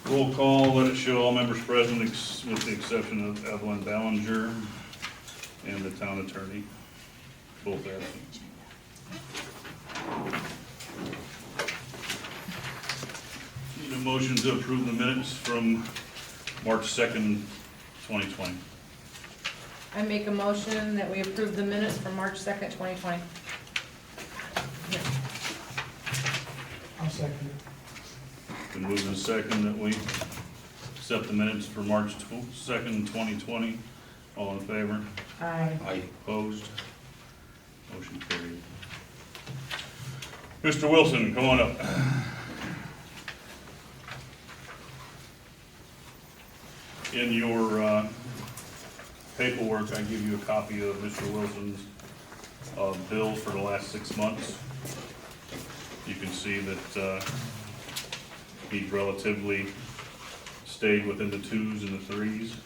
Roll call, let it show all members present with the exception of Evelyn Ballinger and the town attorney, both absent. Need a motion to approve the minutes from March 2nd, 2020. I make a motion that we approve the minutes from March 2nd, 2020. I'll second it. Been moved and second that we accept the minutes for March 2nd, 2020. All in favor? Aye. Opposed? Motion carried. Mr. Wilson, come on up. In your paperwork, I give you a copy of Mr. Wilson's bills for the last 6 months. You can see that he relatively stayed within the 2s and the 3s.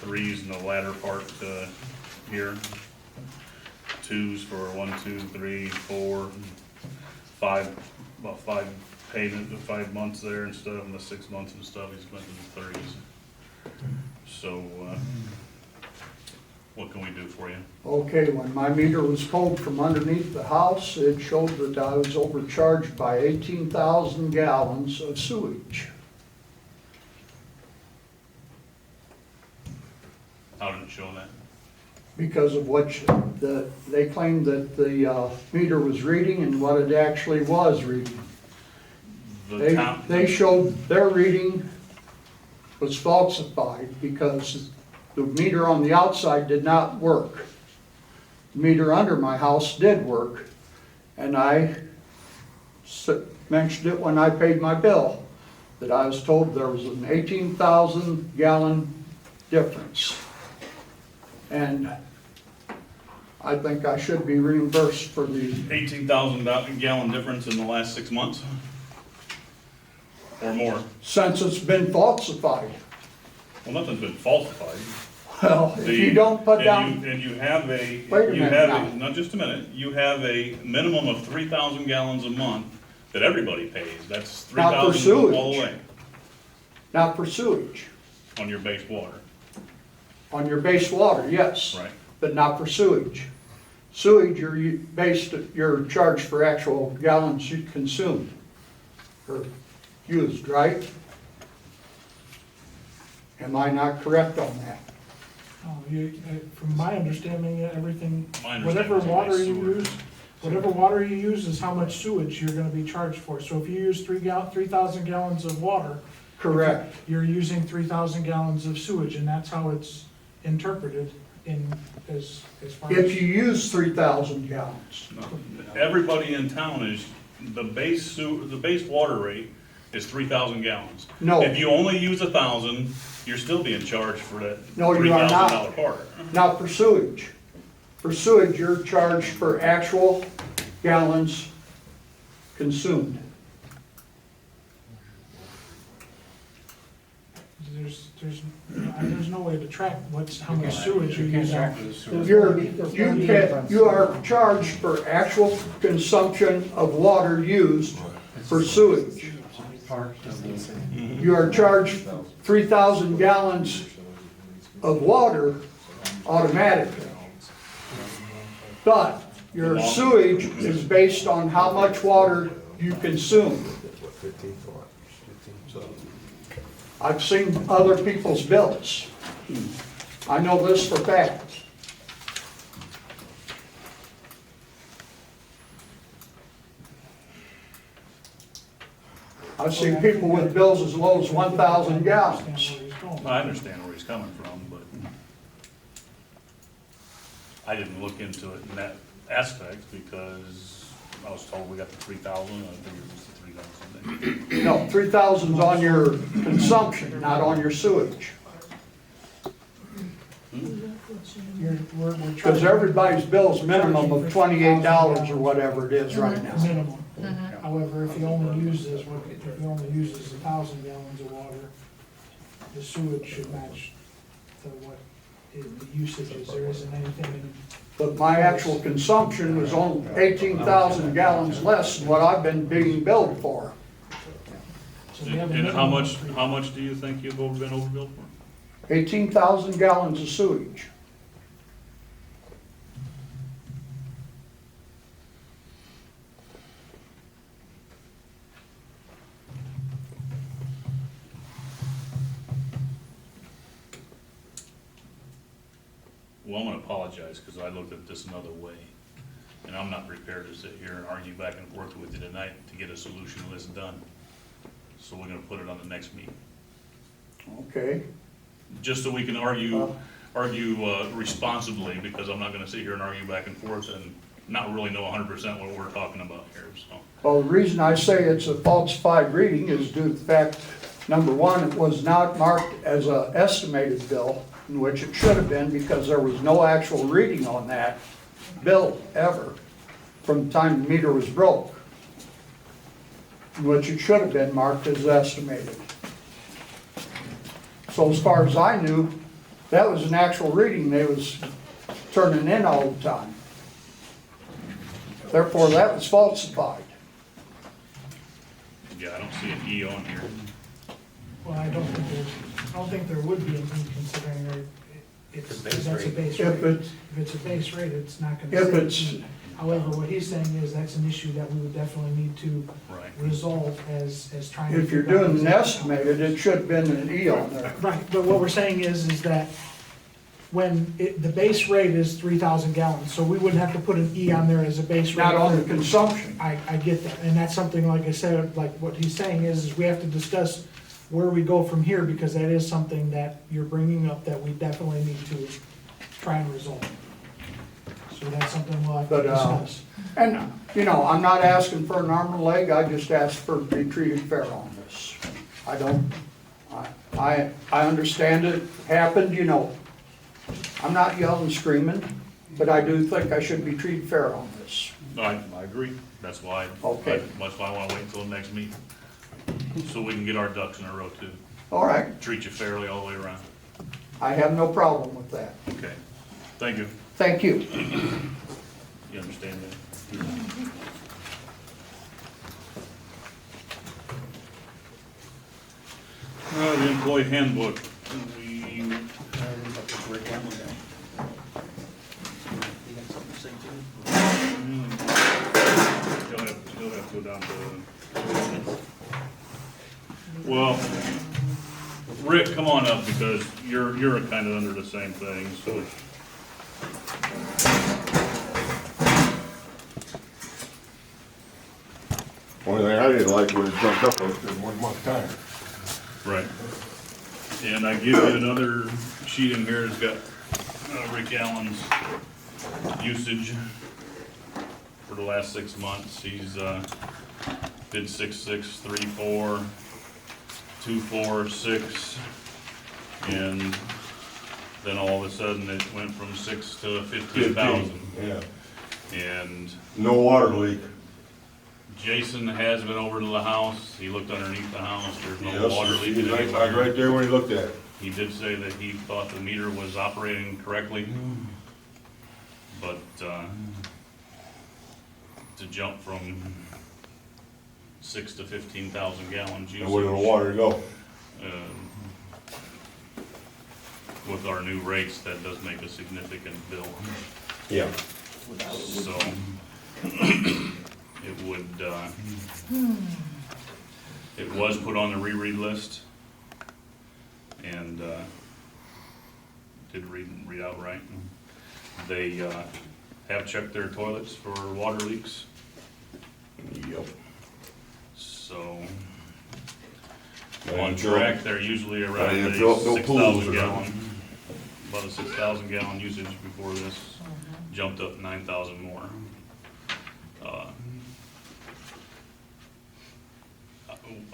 3s in the latter part here. 2s for 1, 2, 3, 4, 5, about 5 payment, 5 months there and stuff, and the 6 months and stuff, he's went in the 30s. So, what can we do for you? Okay, when my meter was pulled from underneath the house, it showed that I was overcharged by 18,000 gallons of sewage. How did it show that? Because of what they claimed that the meter was reading and what it actually was reading. They showed their reading was falsified because the meter on the outside did not work. The meter under my house did work, and I mentioned it when I paid my bill, that I was told there was an 18,000 gallon difference. And I think I should be reimbursed for the 18,000 gallon difference in the last 6 months? Or more? since it's been falsified. Well, nothing's been falsified. Well, if you don't put down, And you have a, Wait a you minute have now. a, no, just a minute, you have a minimum of 3,000 gallons a month that everybody pays. That's Not for 3,000 all the sewage. way not for sewage. on your base water, On your base water, yes, right? but not for sewage. Sewage, you're charged for actual gallons you consumed or used, right? Am I not correct on that? Oh, from my understanding, everything, My understanding whatever is only water you sewer. use, whatever water you use is how much sewage you're gonna be charged for. So if you use 3,000 gallons of water, Correct. you're using 3,000 gallons of sewage, and that's how it's interpreted as far as. If you use 3,000 gallons, No. Everybody in town is, the base water rate is 3,000 gallons. No. If you only use 1,000, you're still being charged for that No, you are not. $3,000 part. not for sewage. For sewage, you're charged for actual gallons consumed. There's no way to track how much sewage you're using. You are charged for actual consumption of water used for sewage. You are charged 3,000 gallons of water automatically. But your sewage is based on how much water you consume. I've seen other people's bills. I know this for fact. I've seen people with bills as low as 1,000 gallons. I understand where he's coming from, but I didn't look into it in that aspect because I was told we got the 3,000, I figured it was the 3,000. No, 3,000's on your consumption, not on your sewage. Because everybody's bill's minimum of $28 or whatever it is right now. Minimum. However, if he only uses 1,000 gallons of water, the sewage should match what the usage is. There isn't anything in. But my actual consumption was only 18,000 gallons less than what I've been being billed for. So we have a And minimum of how much do you think you've been overbilled for? 18,000 gallons of sewage. Well, I'm gonna apologize, because I looked at this another way, and I'm not prepared to sit here and argue back and forth with you tonight to get a solution list done. So we're gonna put it on the next meeting, Okay, just so we can argue responsibly, because I'm not gonna sit here and argue back and forth and not really know 100% what we're talking about here, so. well, the reason I say it's a falsified reading is due to the fact, number one, it was not marked as an estimated bill, in which it should have been, because there was no actual reading on that bill ever from the time the meter was broke, in which it should have been marked as estimated. So as far as I knew, that was an actual reading they was turning in all the time. Therefore, that was falsified. Yeah, I don't see an E on here. Well, I don't think there would be anything considering that it's, that's a base If rate. it's, If it's a base rate, it's not gonna. if say it's, anything. However, what he's saying is that's an issue that we would definitely need to Right. resolve as trying to. if you're figure out doing an exactly- estimated, it should have been an E on there. Right, but what we're saying is that when the base rate is 3,000 gallons, so we wouldn't have to put an E on there as a base rate. Not on the consumption. I get that, and that's something, like I said, like what he's saying is we have to discuss where we go from here, because that is something that you're bringing up that we definitely need to try and resolve. So that's something we'll have to But, discuss. and, you know, I'm not asking for an arm and a leg, I just ask for to be treated fair on this. I don't, I understand it happened, you know. I'm not yelling and screaming, but I do think I should be treated fair on this. I agree. That's why, Okay. that's why I wanna wait until the next meeting, so we can get our ducks in a row too. All right, Treat you fairly all the way around. I have no problem with that. Okay, thank you. Thank you. You understand that? The employee handbook, You'll have to go down to. Well, Rick, come on up, because you're kind of under the same thing, so. Only thing I didn't like was it jumped up in 1 month time. Right. And I give you another sheet in here that's got Rick Allen's usage for the last 6 months. He's did 6,634, 246, and then all of a sudden it went from 6 to 15,000. Yeah. And No water leak. Jason has been over to the house. He looked underneath the house. There's no Yes, water he leaking was right- I was anywhere. right there when he looked at it. He did say that he thought the meter was operating correctly, but, to jump from 6 to 15,000 gallons And where did the usage, water go? with our new rates, that does make a significant bill. Yeah. So, it would, it was put on the reread list, and, did read out right. They, have checked their toilets for water leaks, Yep. so I on didn't fill- track, they're usually around I didn't a fill up no 6,000 pools or gallon, about a 6,000 gallon usage before this, jumped up 9,000 more.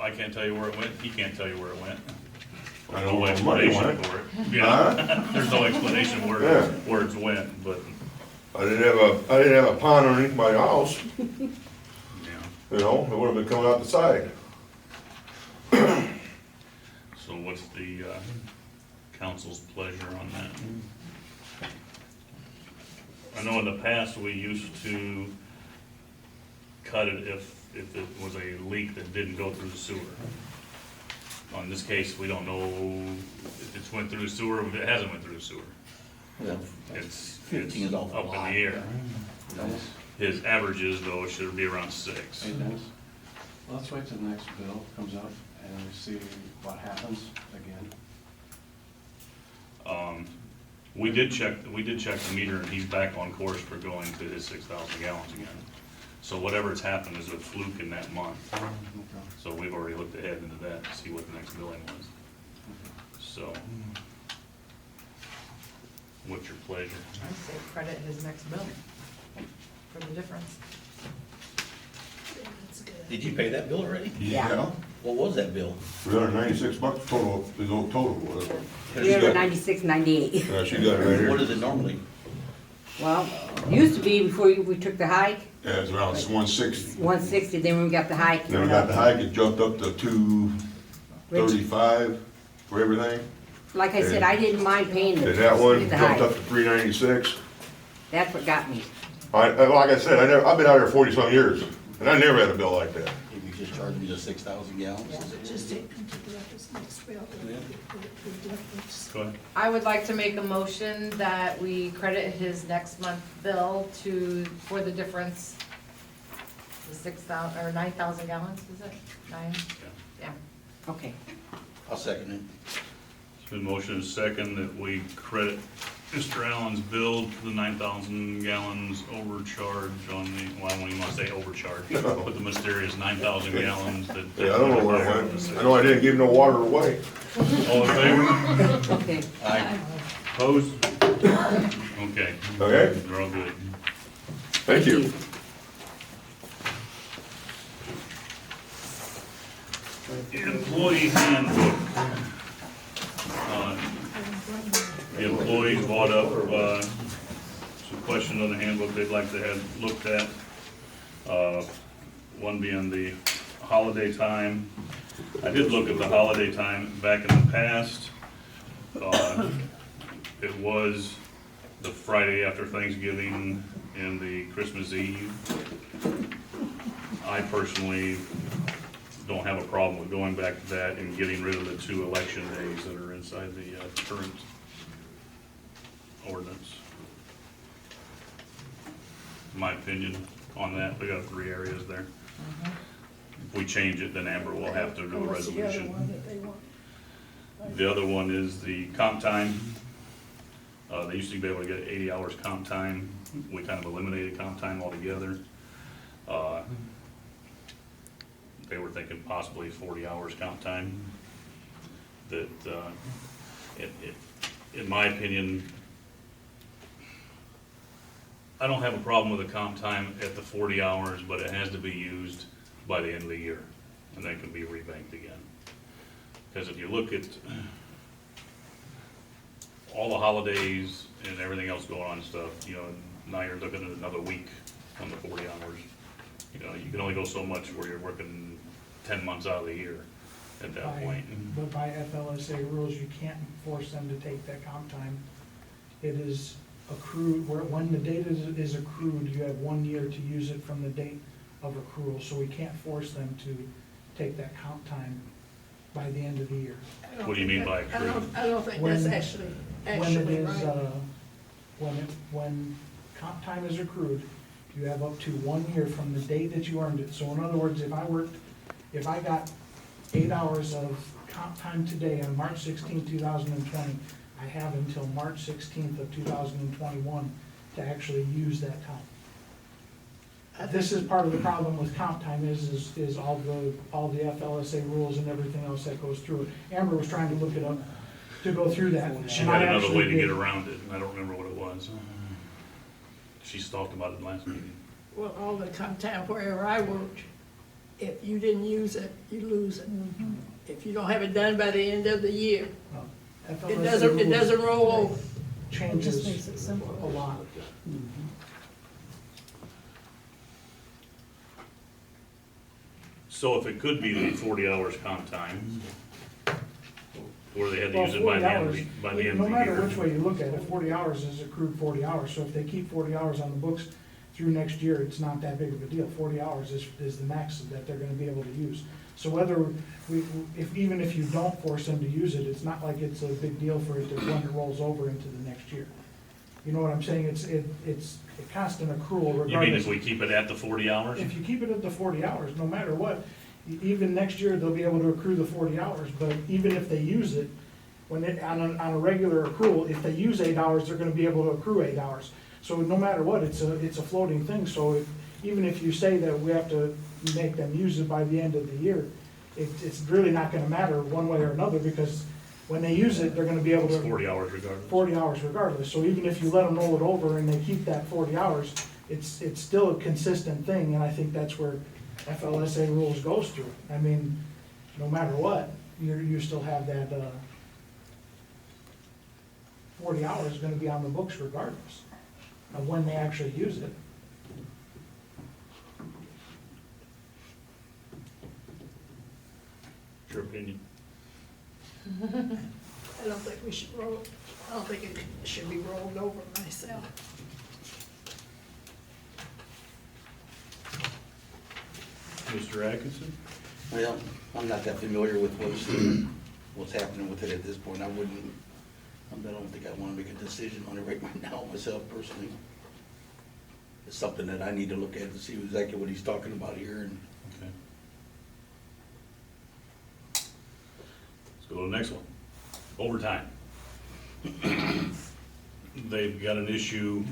I can't tell you where it went, he can't tell you where it went. I There's know no where the money explanation went. for it. Yeah, there's no explanation Yeah. where it's went, but, I didn't have a pond underneath my house, yeah. you know, it would've been coming out the side. So what's the, council's pleasure on that? I know in the past, we used to cut it if it was a leak that didn't go through the sewer. on this case, we don't know if it's went through sewer, or if it hasn't went through sewer. Yeah. It's 15 is awful up in lot. the air. Dennis? His averages, though, should be around 6. Hey Dennis, let's wait till the next bill comes up and see what happens again. We did check the meter, and he's back on course for going to his 6,000 gallons again. So whatever's happened is a fluke in that month. So we've already looked ahead into that to see what the next billing was. So, what's your pleasure? I'd say credit his next bill for the difference. Did you pay that bill already? Yeah. What was that bill? $396 total, the total was. We were 96, 98. She got it right What here. is it normally? Well, used to be before we took the hike, Yeah, it's around 160. 160, then when we got the hike. Then we got the hike, it jumped up to 235 for everything. Like I said, I didn't mind paying the, Then that one the jumped up hike. to 396. That's what got me. Like I said, I've been out here 40-some years, and I never had a bill like that. If you just charged me the 6,000 gallons? Just take them to the next bill, the difference. Go ahead. I would like to make a motion that we credit his next month bill for the difference, the 6,000, or 9,000 gallons, is it? 9? Yeah. Okay. I'll second it. It's been motion and second that we credit Mr. Allen's bill to the 9,000 gallons overcharge on the, well, I don't even want to say overcharge, but the mysterious 9,000 gallons that. Yeah, I don't know where it went. I know I didn't give no water away. All in favor? Okay. Aye. Opposed? Okay, Okay, they're all good. thank you. Employee handbook. The employees brought up some questions on the handbook they'd like to have looked at. One being the holiday time. I did look at the holiday time back in the past. It was the Friday after Thanksgiving and the Christmas Eve. I personally don't have a problem with going back to that and getting rid of the 2 election days that are inside the current ordinance. My opinion on that, we got 3 areas there. If we change it, then Amber will have to do a What's the other resolution. one that they want? The other one is the comp time. They used to be able to get 80 hours comp time. We kind of eliminated comp time altogether. They were thinking possibly 40 hours comp time. That, in my opinion, I don't have a problem with the comp time at the 40 hours, but it has to be used by the end of the year, and then can be rebanked again. Because if you look at all the holidays and everything else going on and stuff, you know, now you're looking at another week on the 40 hours. You know, you can only go so much where you're working 10 months out of the year at that point. But by FLSA rules, you can't force them to take that comp time. It is accrued, when the date is accrued, you have 1 year to use it from the date of accrual, so we can't force them to take that comp time by the end of the year. I don't What do you think mean by that- accrued? I don't think When- that's actually When it is, right. when comp time is accrued, you have up to 1 year from the date that you earned it. So in other words, if I got 8 hours of comp time today on March 16, 2020, I have until March 16th of 2021 to actually use that time. This is part of the problem with comp time is all the FLSA rules and everything else that goes through it. Amber was trying to look it up, to go through that. She and I had another actually way to did. get around it, and I don't remember what it was. She talked about it last meeting. Well, all the comp time wherever I worked, if you didn't use it, you lose it. If you don't have it done by the end of the year, FLSA it rules doesn't roll over. changes It just makes it simpler. a lot. So if it could be the 40 hours comp time, where they had to Well, use it by 40 the end hours, of the no matter year. which way you look at it, 40 hours is accrued 40 hours. So if they keep 40 hours on the books through next year, it's not that big of a deal. 40 hours is the max that they're gonna be able to use. So whether even if you don't force them to use it, it's not like it's a big deal for it to, when it rolls over into the next year. You know what I'm saying? It's a constant accrual regardless. You mean if we keep it at the 40 hours? If you keep it at the 40 hours, no matter what, even next year, they'll be able to accrue the 40 hours, but even if they use it, when it, on a regular accrual, if they use 8 hours, they're gonna be able to accrue 8 hours. So no matter what, it's a floating thing, so even if you say that we have to make them use it by the end of the year, it's really not gonna matter one way or another, because when they use it, they're gonna be able It's to. 40 hours regardless. 40 hours regardless, so even if you let them roll it over and they keep that 40 hours, it's still a consistent thing, and I think that's where FLSA rules goes through. I mean, no matter what, you still have that, 40 hours is gonna be on the books regardless of when they actually use it. Your opinion? I don't think we should roll, I don't think it should be rolled over myself. Mr. Atkinson? Well, I'm not that familiar with what's happening with it at this point. I don't think I wanna make a decision on it right now myself personally. It's something that I need to look at to see exactly what he's talking about here, and Okay. Let's go to the next one. Overtime. They've got an issue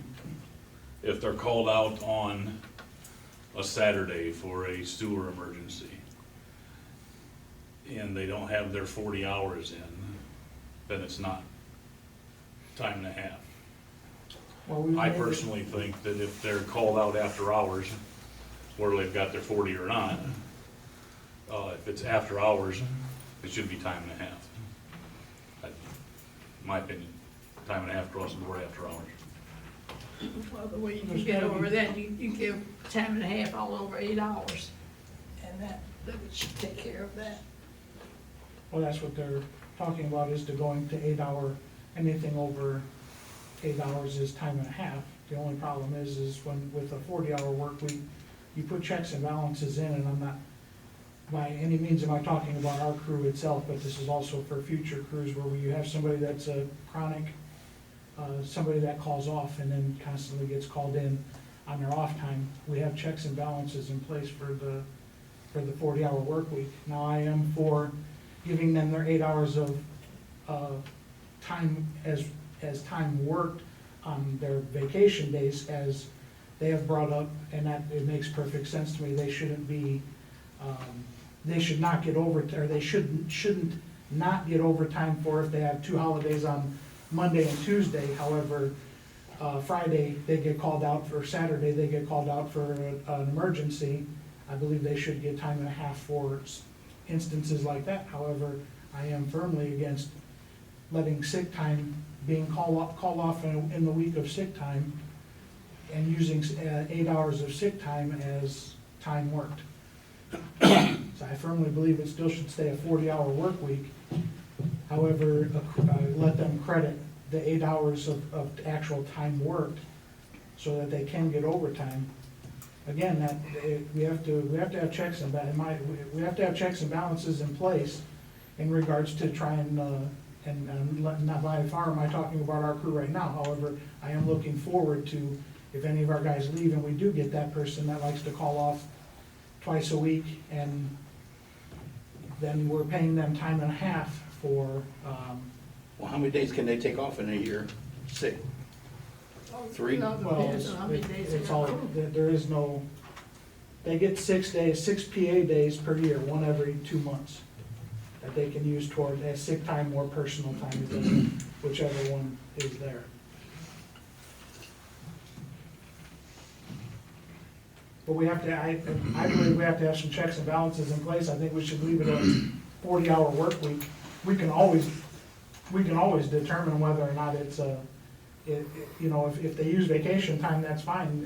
if they're called out on a Saturday for a sewer emergency and they don't have their 40 hours in, then it's not time and a half. Well, we I made it- personally think that if they're called out after hours, whether they've got their 40 or not, if it's after hours, it should be time and a half. My opinion, time and a half across the board after hours. Well, the way you can get over that, you give time and a half all over 8 hours, and that should take care of that. Well, that's what they're talking about, is to going to 8 hour, anything over 8 hours is time and a half. The only problem is when, with a 40-hour work week, you put checks and balances in, and I'm not, by any means am I talking about our crew itself, but this is also for future crews where you have somebody that's a chronic, somebody that calls off and then constantly gets called in on their off time. We have checks and balances in place for the 40-hour work week. Now, I am for giving them their 8 hours of time as time worked on their vacation days, as they have brought up, and that, it makes perfect sense to me. They shouldn't be, they should not get over, or they shouldn't not get overtime for if they have 2 holidays on Monday and Tuesday. However, Friday, they get called out, for Saturday, they get called out for an emergency. I believe they should get time and a half for instances like that. However, I am firmly against letting sick time being called off in the week of sick time and using 8 hours of sick time as time worked. So I firmly believe it still should stay a 40-hour work week. However, let them credit the 8 hours of actual time worked so that they can get overtime. Again, we have to have checks and we have to have checks and balances in place in regards to try and not by far am I talking about our crew right now. However, I am looking forward to, if any of our guys leave and we do get that person that likes to call off twice a week, and then we're paying them time and a half for, well, how many days can they take off in a year? 6? 3? No, well, depends on how many days it's they're all, on. there is no, they get 6 days, 6 PA days per year, one every 2 months, that they can use toward as sick time or personal time, whichever one is there. But we have to, I believe we have to have some checks and balances in place. I think we should leave it a 40-hour work week. We can always determine whether or not it's you know, if they use vacation time, that's fine.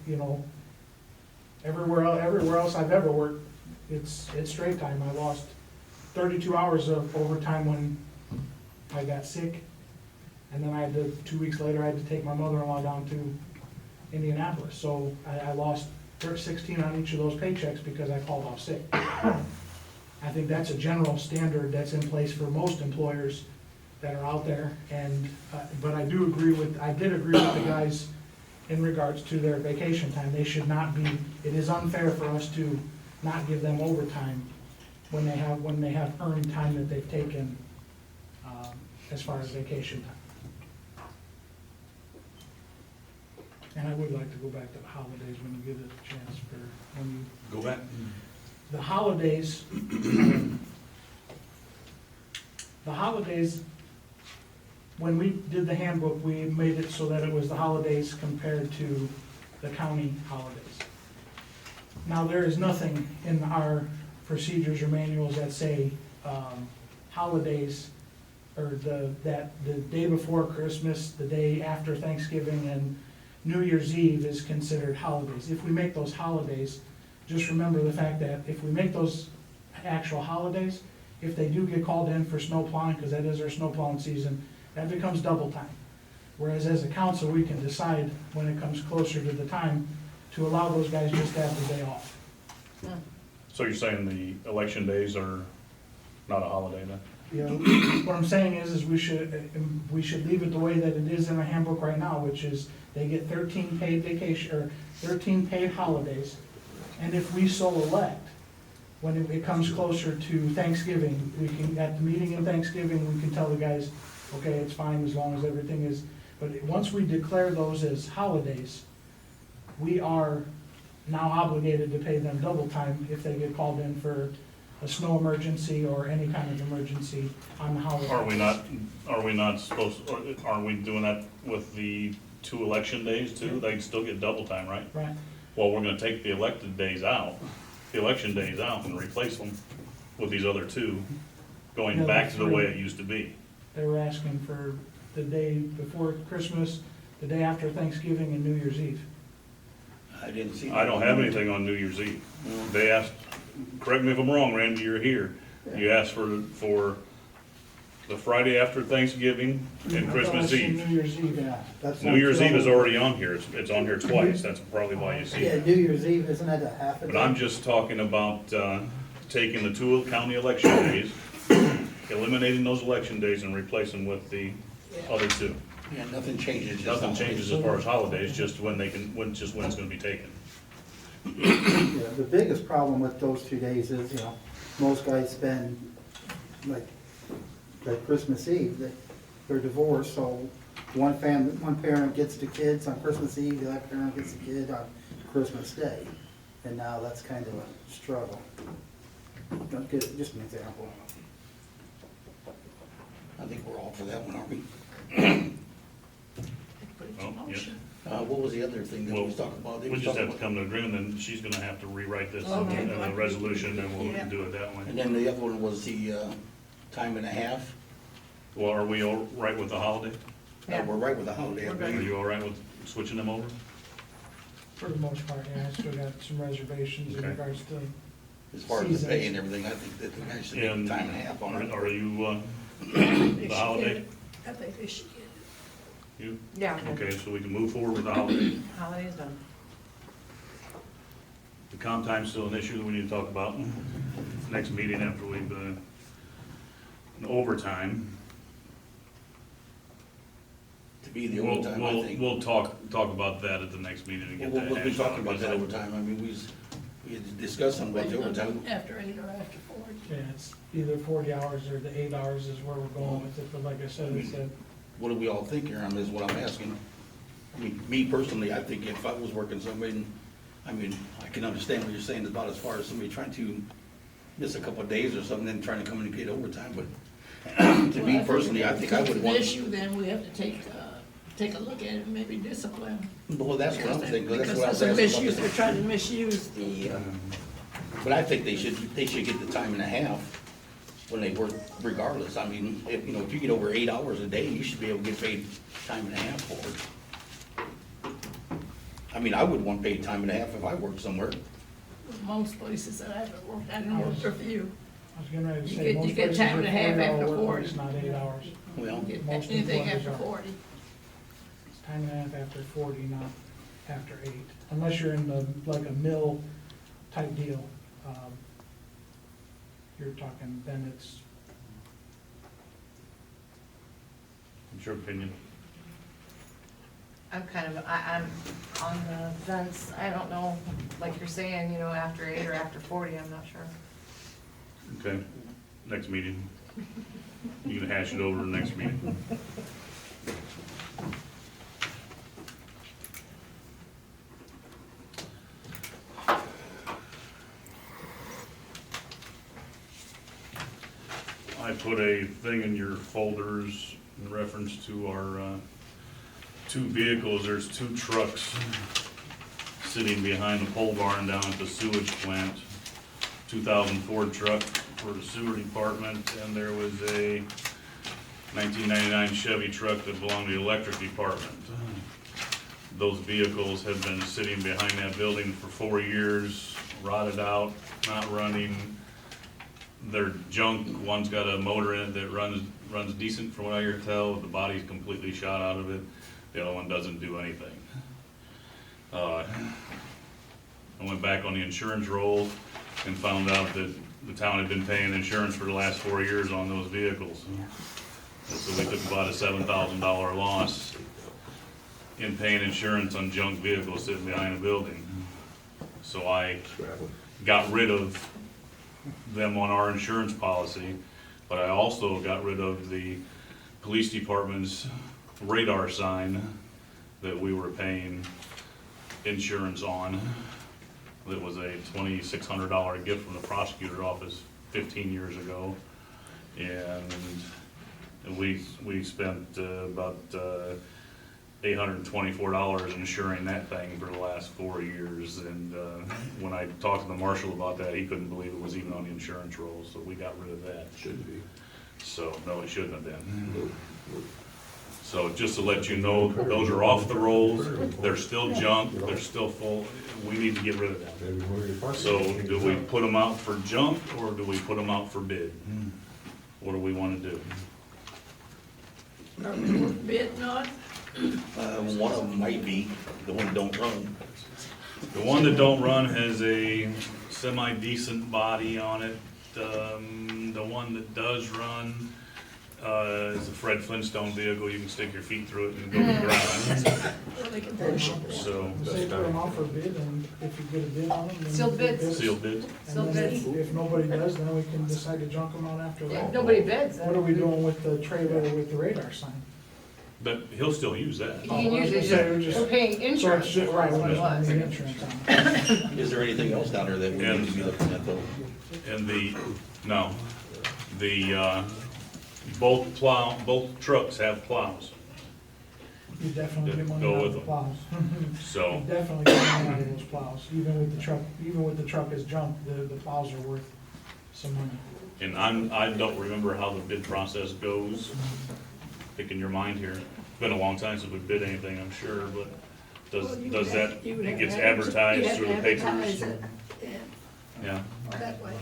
You know, everywhere else I've ever worked, it's straight time. I lost 32 hours of overtime when I got sick, and then I had to, 2 weeks later, I had to take my mother-in-law down to Indianapolis. So I lost 16 on each of those paychecks because I called off sick. I think that's a general standard that's in place for most employers that are out there, and, but I did agree with the guys in regards to their vacation time. They should not be, it is unfair for us to not give them overtime when they have earned time that they've taken, as far as vacation time. And I would like to go back to the holidays when you get a chance for, when you Go back. the holidays, when we did the handbook, we made it so that it was the holidays compared to the county holidays. Now, there is nothing in our procedures or manuals that say, holidays, or the day before Christmas, the day after Thanksgiving, and New Year's Eve is considered holidays. If we make those holidays, just remember the fact that if we make those actual holidays, if they do get called in for snow plowing, because that is our snow plowing season, that becomes double time. Whereas as a council, we can decide when it comes closer to the time to allow those guys just to have the day off. So you're saying the election days are not a holiday then? You know, what I'm saying is we should leave it the way that it is in the handbook right now, which is they get 13 paid vacation, or 13 paid holidays. And if we so elect, when it comes closer to Thanksgiving, we can, at the meeting in Thanksgiving, we can tell the guys, okay, it's fine as long as everything is, but once we declare those as holidays, we are now obligated to pay them double time if they get called in for a snow emergency or any kind of emergency on the holiday. Are we not supposed, or are we doing that with the 2 election days too? They still get double time, right? Right, Well, we're gonna take the elected days out, the election days out, and replace them with these other 2, going Yeah, back to the 3. way it used to be. they were asking for the day before Christmas, the day after Thanksgiving, and New Year's Eve. I didn't see. I don't have anything on New Year's Eve. They asked, correct me if I'm wrong, Randy, you're here. You asked for the Friday after Thanksgiving and Christmas New Eve. Year's Eve, Yeah, that's. New Year's Eve is already on here. It's on here twice. That's probably why you see Yeah, it. New Year's Eve, isn't that a half a day? But I'm just talking about taking the 2 county election days, eliminating those election days and replacing with the other 2. Yeah, nothing changes. just Nothing holidays. changes as far as holidays, just when it's gonna be taken. Yeah, the biggest problem with those 2 days is, you know, most guys spend, like Christmas Eve, they're divorced, so one parent gets the kids on Christmas Eve, the other parent gets the kid on Christmas Day. And now that's kind of a struggle. Just an example. I think we're all for that one, aren't we? Put it Well, in yeah. motion. What was the other thing that we Well, was talking about? They we was just talking have to about- come to agreement, and she's gonna have to rewrite this Okay. in a resolution, and we'll Yeah. do it that way. And then the other one was the time and a half. Well, are we all right with the holiday? Yeah. We're right with the holiday. I We're believe. Are you all right with switching them over? for the most part, yeah, I still got some reservations in Okay. regards to, As far as the pay Seasons. and everything, I think that the guys should And get time and a half on it. Are you, They should the holiday? get it. I think they should get it. You? Yeah. Okay, so we can move forward with the holiday. Holiday's done. The comp time's still an issue that we need to talk about. Next meeting after we've, overtime. To be the We'll, overtime, I think. we'll talk about that at the next meeting and get We'll that we'll be hashed out. talking about that overtime. I mean, we had discussed something about the overtime. After 8 or after 40. yeah, it's either 40 hours or the 8 hours is where we're going with it, but like I said, it's a, What do we all think here? I mean, is what I'm asking. I mean, me personally, I think if I was working somebody, I mean, I can understand what you're saying about as far as somebody trying to miss a couple of days or something and trying to come in and get overtime, but to me personally, I think I would If want. it's an issue, then we have to take a look at it and maybe discipline. Well, that's what I'm thinking, that's what I was Because asking it's a about. misuse, they're trying to misuse the, But I think they should get the time and a half when they work regardless. I mean, if you get over 8 hours a day, you should be able to get paid time and a half for it. I mean, I would want paid time and a half if I worked somewhere. most places that I've worked, I didn't work for a few. I was getting ready to You say, get- most you get places time are and a half 40-hour after work 40. weeks, not 8 hours. Well, Get Most anything employers after are. 40. It's time and a half after 40, not after 8, unless you're in the, like a mill type deal. you're talking, then it's, What's your opinion? I'm I'm on the fence, I don't know, like you're saying, you know, after 8 or after 40, I'm not sure. Okay, next meeting. You can hash it over next meeting. I put a thing in your folders in reference to our, two vehicles. There's 2 trucks sitting behind the pole barn down at the sewage plant. 2000 Ford truck for the sewer department, and there was a 1999 Chevy truck that belonged to the electric department. Those vehicles have been sitting behind that building for 4 years, rotted out, not running. They're junk. One's got a motor in it that runs decent from what I can tell. The body's completely shot out of it. The other one doesn't do anything. I went back on the insurance rolls and found out that the town had been paying insurance for the last 4 years on those vehicles. And so we took about a $7,000 loss in paying insurance on junk vehicles sitting behind a building. So I got rid of them on our insurance policy, but I also got rid of the police department's radar sign that we were paying insurance on. That was a $2,600 gift from the prosecutor's office 15 years ago. And we spent about $824 insuring that thing for the last 4 years. And when I talked to the Marshal about that, he couldn't believe it was even on the insurance rolls, so we got rid of that. Shouldn't be. So, no, it shouldn't have been. So just to let you know, those are off the rolls, they're still junk, they're still full, we need to get rid of them. So do we put them out for junk, or do we put them out for bid? What do we wanna do? Are we worth bidding on? One of them might be, the one that don't run. The one that don't run has a semi-decent body on it. The one that does run is a Fred Flintstone vehicle. You can stick your feet through it and go to the ground. Well, they can finish it. So, say put them out for bid, and if you get a bid on them, then. Sealed bids. sealed bid. And Sealed then bids. if nobody does, then we can decide to junk them out after If that. nobody bids, then. What are we doing with the trailer with the radar sign? But he'll still use that. You can use it, just- we're paying So insurance. it's just, right, That's what it we was. need insurance on it. Is there anything else down there that we need to be looking at though? And both trucks have plows. You definitely get money Go out with of the them. plows. So, You definitely get money out of those plows, even with the truck as junk, the plows are worth some money. and I don't remember how the bid process goes. Pick in your mind here. It's been a long time since we bid anything, I'm sure, but Well, you does would that, have- you would it have gets to advertised you'd through the have to advertise papers? it, Yeah. yeah, that way.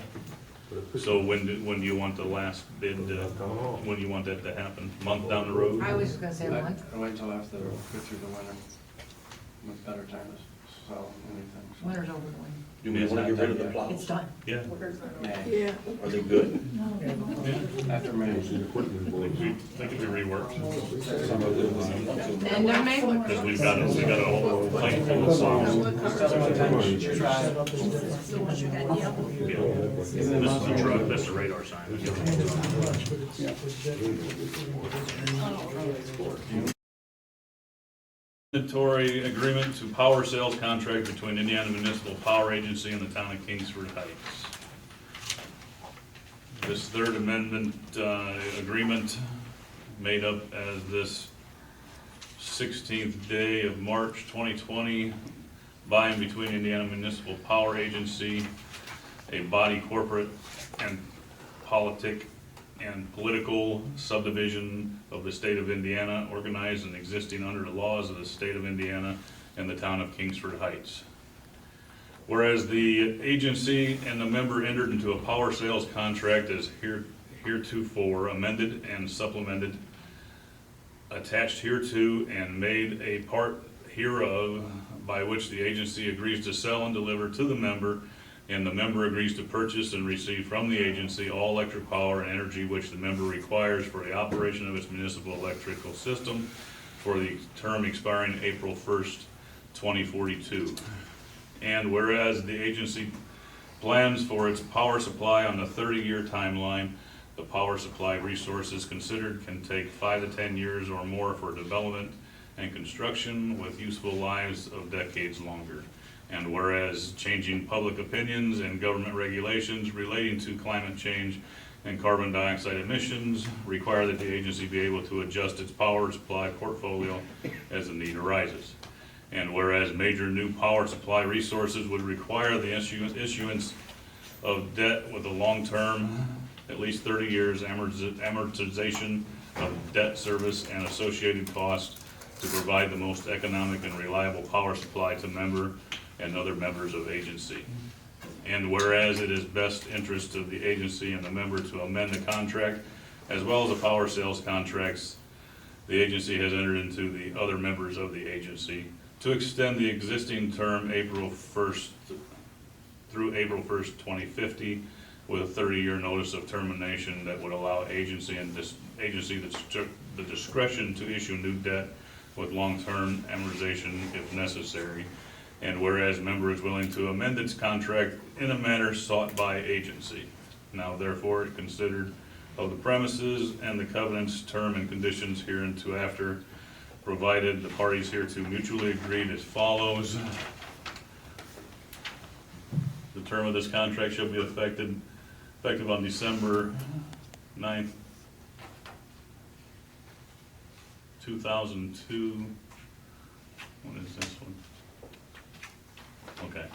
So when do you want the last bid, when do you want that to happen? Month down the road? I was just gonna say a month. I wait until after we go through the winter, with better time to sell anything. so. Winter's over the way. Do we want to get rid of the plows? It's done. Yeah. May, Yeah. Are they good? after May. They could be reworked, Some of them, And they're made. because we got a whole plane full of songs. Set up as different. The ones you got yellow. Yeah. This is a truck, that's a radar sign. It's not much, but it's definitely. Mandatory agreement to power sales contract between Indiana Municipal Power Agency and the town of Kingsford Heights. This third amendment agreement made up as this 16th day of March 2020 by and between Indiana Municipal Power Agency, a body corporate and political subdivision of the state of Indiana, organized and existing under the laws of the state of Indiana and the town of Kingsford Heights. Whereas the agency and the member entered into a power sales contract as heretofore amended and supplemented, attached hereto and made a part hereof, by which the agency agrees to sell and deliver to the member and the member agrees to purchase and receive from the agency all electric power and energy which the member requires for the operation of its municipal electrical system for the term expiring April 1st, 2042. And whereas the agency plans for its power supply on the 30-year timeline, the power supply resources considered can take 5 to 10 years or more for development and construction with useful lives of decades longer. And whereas changing public opinions and government regulations relating to climate change and carbon dioxide emissions require that the agency be able to adjust its power supply portfolio as the need arises. And whereas major new power supply resources would require the issuance of debt with a long-term, at least 30 years amortization of debt service and associated costs to provide the most economic and reliable power supply to member and other members of agency. And whereas it is best interest of the agency and the member to amend the contract as well as the power sales contracts the agency has entered into the other members of the agency to extend the existing term April 1st through April 1st, 2050 with a 30-year notice of termination that would allow agency the discretion to issue new debt with long-term amortization if necessary. And whereas member is willing to amend its contract in a manner sought by agency. Now therefore it considered of the premises and the covenants, term and conditions hereinafter, provided the parties hereto mutually agreed as follows. The term of this contract shall be effective on December 9th, 2002. What is this one? Okay.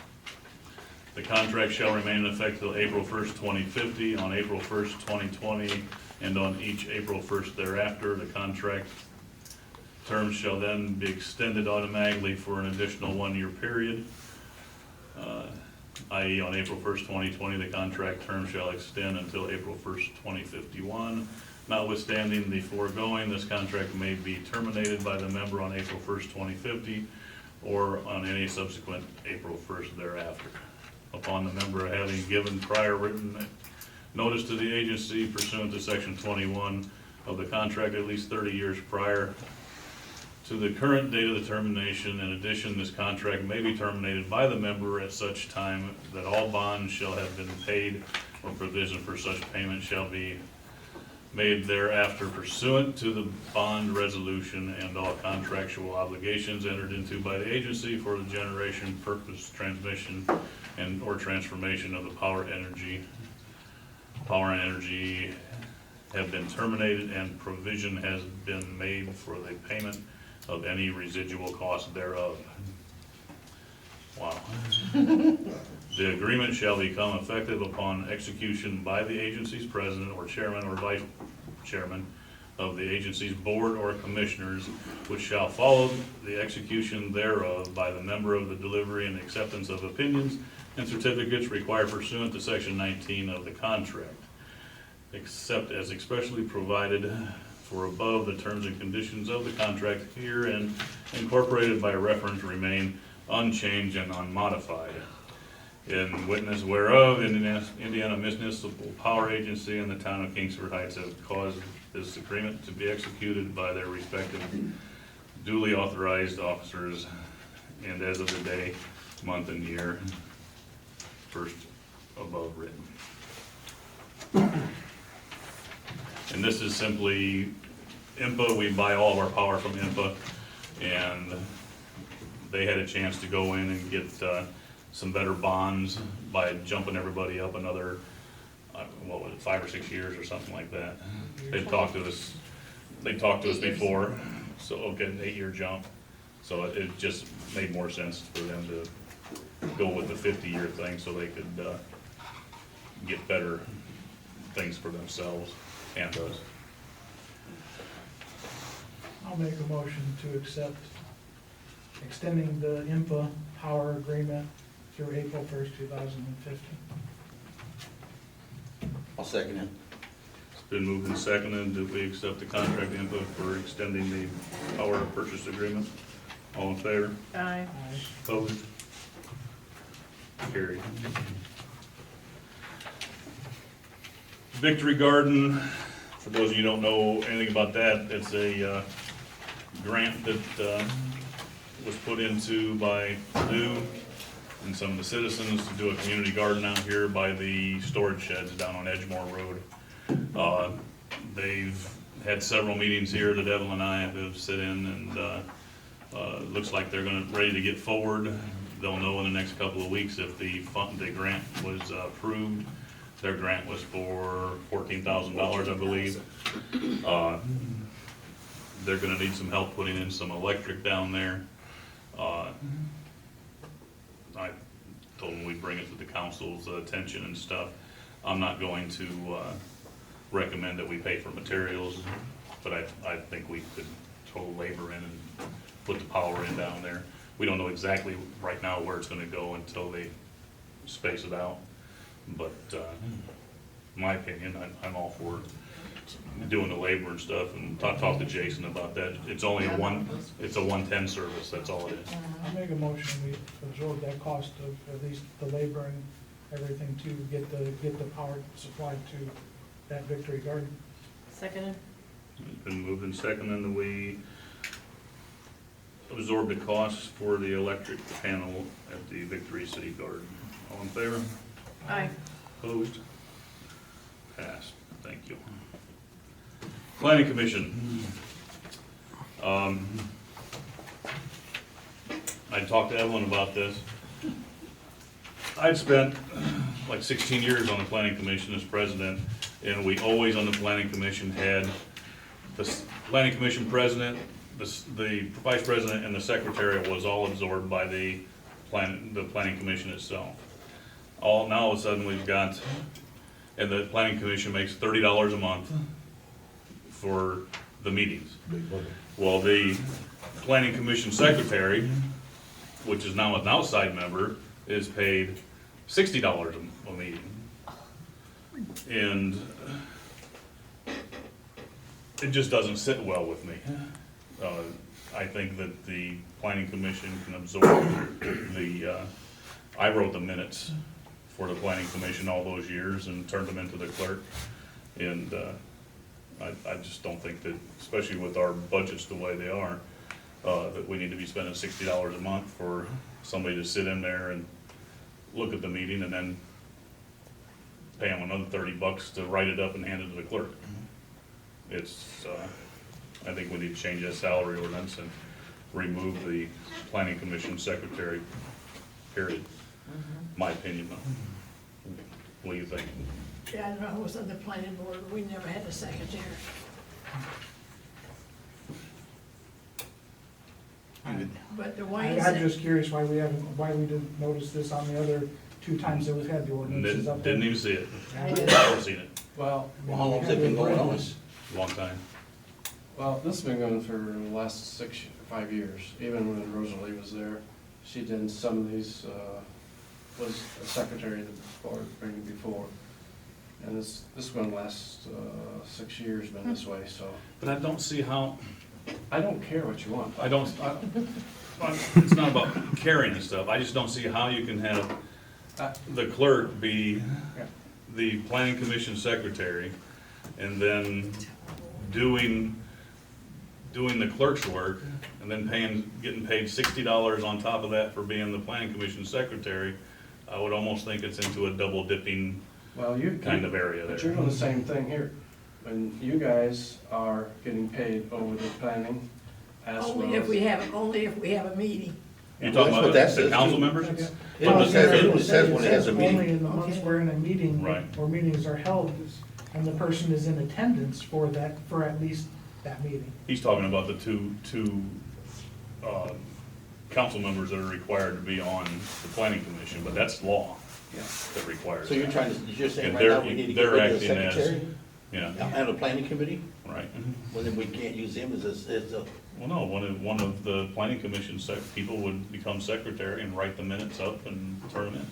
The contract shall remain in effect till April 1st, 2050, on April 1st, 2020, and on each April 1st thereafter. The contract terms shall then be extended automatically for an additional 1-year period, i.e. on April 1st, 2020, the contract term shall extend until April 1st, 2051. Notwithstanding the foregoing, this contract may be terminated by the member on April 1st, 2050, or on any subsequent April 1st thereafter. Upon the member having given prior written notice to the agency pursuant to section 21 of the contract at least 30 years prior to the current date of the termination. In addition, this contract may be terminated by the member at such time that all bonds shall have been paid or provision for such payment shall be made thereafter pursuant to the bond resolution, and all contractual obligations entered into by the agency for the generation, purpose, transmission, and or transformation of the power and energy have been terminated, and provision has been made for the payment of any residual cost thereof. Wow. The agreement shall become effective upon execution by the agency's president or chairman or vice chairman of the agency's board or commissioners, which shall follow the execution thereof by the member of the delivery and acceptance of opinions and certificates required pursuant to section 19 of the contract, except as expressly provided for above. The terms and conditions of the contract herein incorporated by reference remain unchanged and unmodified. In witness whereof, Indiana Municipal Power Agency and the town of Kingsford Heights have caused this agreement to be executed by their respective duly authorized officers, and as of the day, month, and year first above written. And this is simply IMPA. We buy all of our power from IMPA, and they had a chance to go in and get some better bonds by jumping everybody up another, what was it, 5 or 6 years or something like that. They've talked to us before, so okay, an 8-year jump. So it just made more sense for them to go with the 50-year thing so they could get better things for themselves and us. I'll make a motion to accept extending the IMPA power agreement through April 1st, 2015. I'll second it. It's been moved and seconded that we accept the contract input for extending the power purchase agreement. All in favor? Aye. Aye. Opposed? Carried. Victory Garden, for those of you who don't know anything about that, it's a grant that was put into by Purdue and some of the citizens to do a community garden out here by the storage sheds down on Edgemore Road. They've had several meetings here that Evelyn and I have sit in, and it looks like they're ready to get forward. They'll know in the next couple of weeks if the grant was approved. Their grant was for $14,000, I believe. They're gonna need some help putting in some electric down there. I told them we'd bring it to the council's attention and stuff. I'm not going to recommend that we pay for materials, but I think we could throw labor in and put the power in down there. We don't know exactly right now where it's gonna go until they space it out. But in my opinion, I'm all for doing the labor and stuff, and talk to Jason about that. It's only it's a 110 service, that's all it is. I make a motion, we absorb that cost of at least the labor and everything to get the power supplied to that Victory Garden. Seconded? It's been moved and seconded, and we absorb the costs for the electric panel at the Victory City Garden. All in favor? Aye. Opposed? Passed. Thank you. Planning Commission. I talked to Evelyn about this. I'd spent like 16 years on the Planning Commission as president, and we always on the Planning Commission had the Planning Commission president, the vice president, and the secretary was all absorbed by the Planning Commission itself. Now all of a sudden we've got, and the Planning Commission makes $30 a month for the meetings. Well, the Planning Commission secretary, which is now an outside member, is paid $60 a meeting. And it just doesn't sit well with me. I think that the Planning Commission can absorb I wrote the minutes for the Planning Commission all those years and turned them into the clerk. And I just don't think that, especially with our budgets the way they are, that we need to be spending $60 a month for somebody to sit in there and look at the meeting and then pay them another $30 to write it up and hand it to the clerk. It's, I think we need to change that salary ordinance and remove the Planning Commission secretary, period. My opinion, though. What do you think? Yeah, I don't know who was on the planning board, but we never had a secretary. But the way I'm just curious why we didn't notice this on the other 2 times that we've had the ordinances up there. Didn't even see it. I I've did. never seen it. Well, Well, how long's it been going on? Long time. this has been going for the last 5 years. Even when Rosalie was there, she did some of these, was a secretary of the board before. And this one last 6 years been this way, so. But I don't see how, I don't care what you want. it's not about carrying and stuff. I just don't see how you can have the clerk be the Planning Commission secretary and then doing the clerk's work and then getting paid $60 on top of that for being the Planning Commission secretary. I would almost think it's into a double dipping kind of area there. But you're doing the same thing here. When you guys are getting paid over the planning as well Only if we have a meeting. You're Well, talking that's what about that the says, council too. members? Well, It says when it has a Only meeting. in the months we're in a meeting, Right. or meetings are held, and the person is in attendance for at least that meeting. He's talking about the two council members that are required to be on the Planning Commission, but that's law that requires So you're that. you're saying And right now we need to get they're rid of the acting as- secretary Yeah, and the planning committee? right. Well, then we can't use him as a, Well, no, one of the Planning Commission people would become secretary and write the minutes up and turn them in.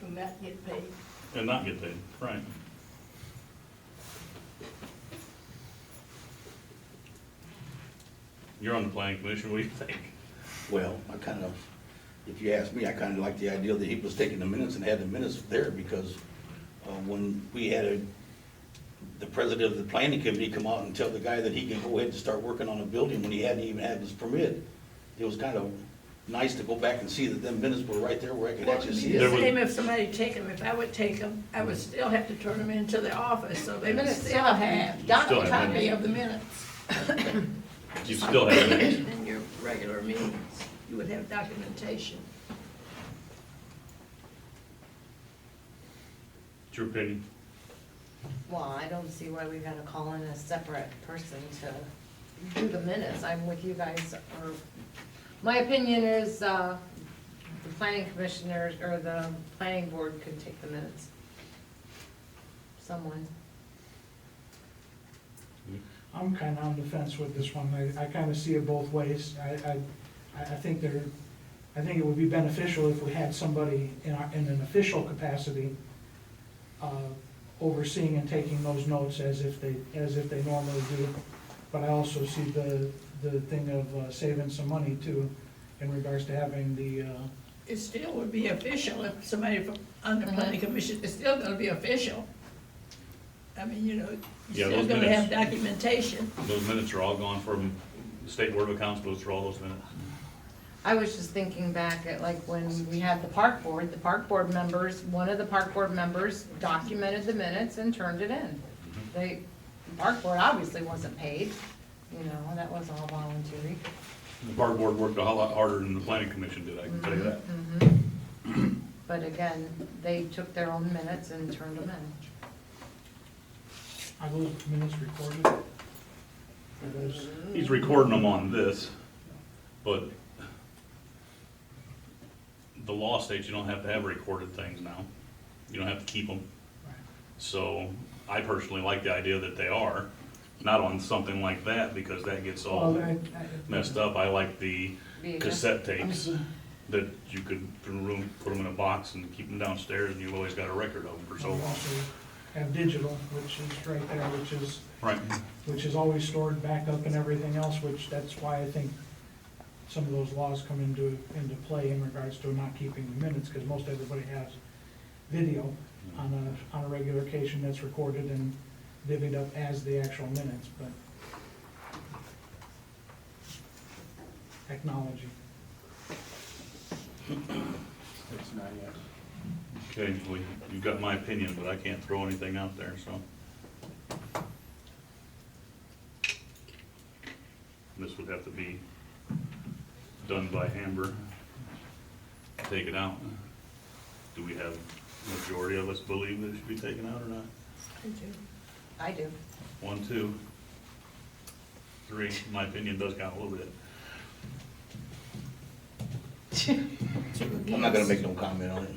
And not get paid. And not get paid, right. You're on the Planning Commission, what do you think? well, I kind of, if you ask me, I kinda like the idea that he was taking the minutes and had the minutes there, because, when we had the president of the planning committee come out and tell the guy that he can go ahead and start working on a building when he hadn't even had his permit, it was kind of nice to go back and see that them minutes were right there where I could Well, actually it'd see be the it. same if somebody take them, if I would take them, I would still have to turn them into the office, so they would Minutes still still have have Still a have copy minutes. of the minutes. You still have minutes. In your regular meetings, you would have documentation. It's your opinion. Well, I don't see why we gotta call in a separate person to do the minutes. I'm with you guys, or, my opinion is, the planning commissioners, or the planning board could take the minutes. Someone. I'm kinda on the fence with this one. I kinda see it both ways. I think I think it would be beneficial if we had somebody in an official capacity, overseeing and taking those notes as if they normally do. But I also see the thing of saving some money too, in regards to having the, It still would be official if somebody from, on the planning commission, it's still gonna be official. I mean, you know, Yeah, you're still those gonna have minutes. documentation. Those minutes are all gone from, the State Board of Accounts goes through all those minutes. I was just thinking back at like when we had the park board members, one of the park board members documented the minutes and turned it in. The park board obviously wasn't paid, you know, that was all voluntary. The park board worked a whole lot harder than the planning commission did, I can tell you that. But again, they took their own minutes and turned them in. are those minutes recorded? Are those, He's recording them on this, but the law states you don't have to have recorded things now. You don't have to keep them. So I personally like the idea that they are, not on something like that, because that gets all well, messed up. I like the Be cassette tapes that you could put them in a box and keep them downstairs, and you've always got a record of them for so We long. also have digital, which is right there, Right. which is always stored back up and everything else, which that's why I think some of those laws come into play in regards to not keeping the minutes, because most everybody has video on a regular occasion that's recorded and divvied up as the actual minutes, but technology. It's not yet. Okay, well, you've got my opinion, but I can't throw anything out there, so. This would have to be done by Amber. Take it out. Do we have a majority of us believe that it should be taken out or not? I do. 1, 2, 3, my opinion does count a little bit. I'm not gonna make no comment on it.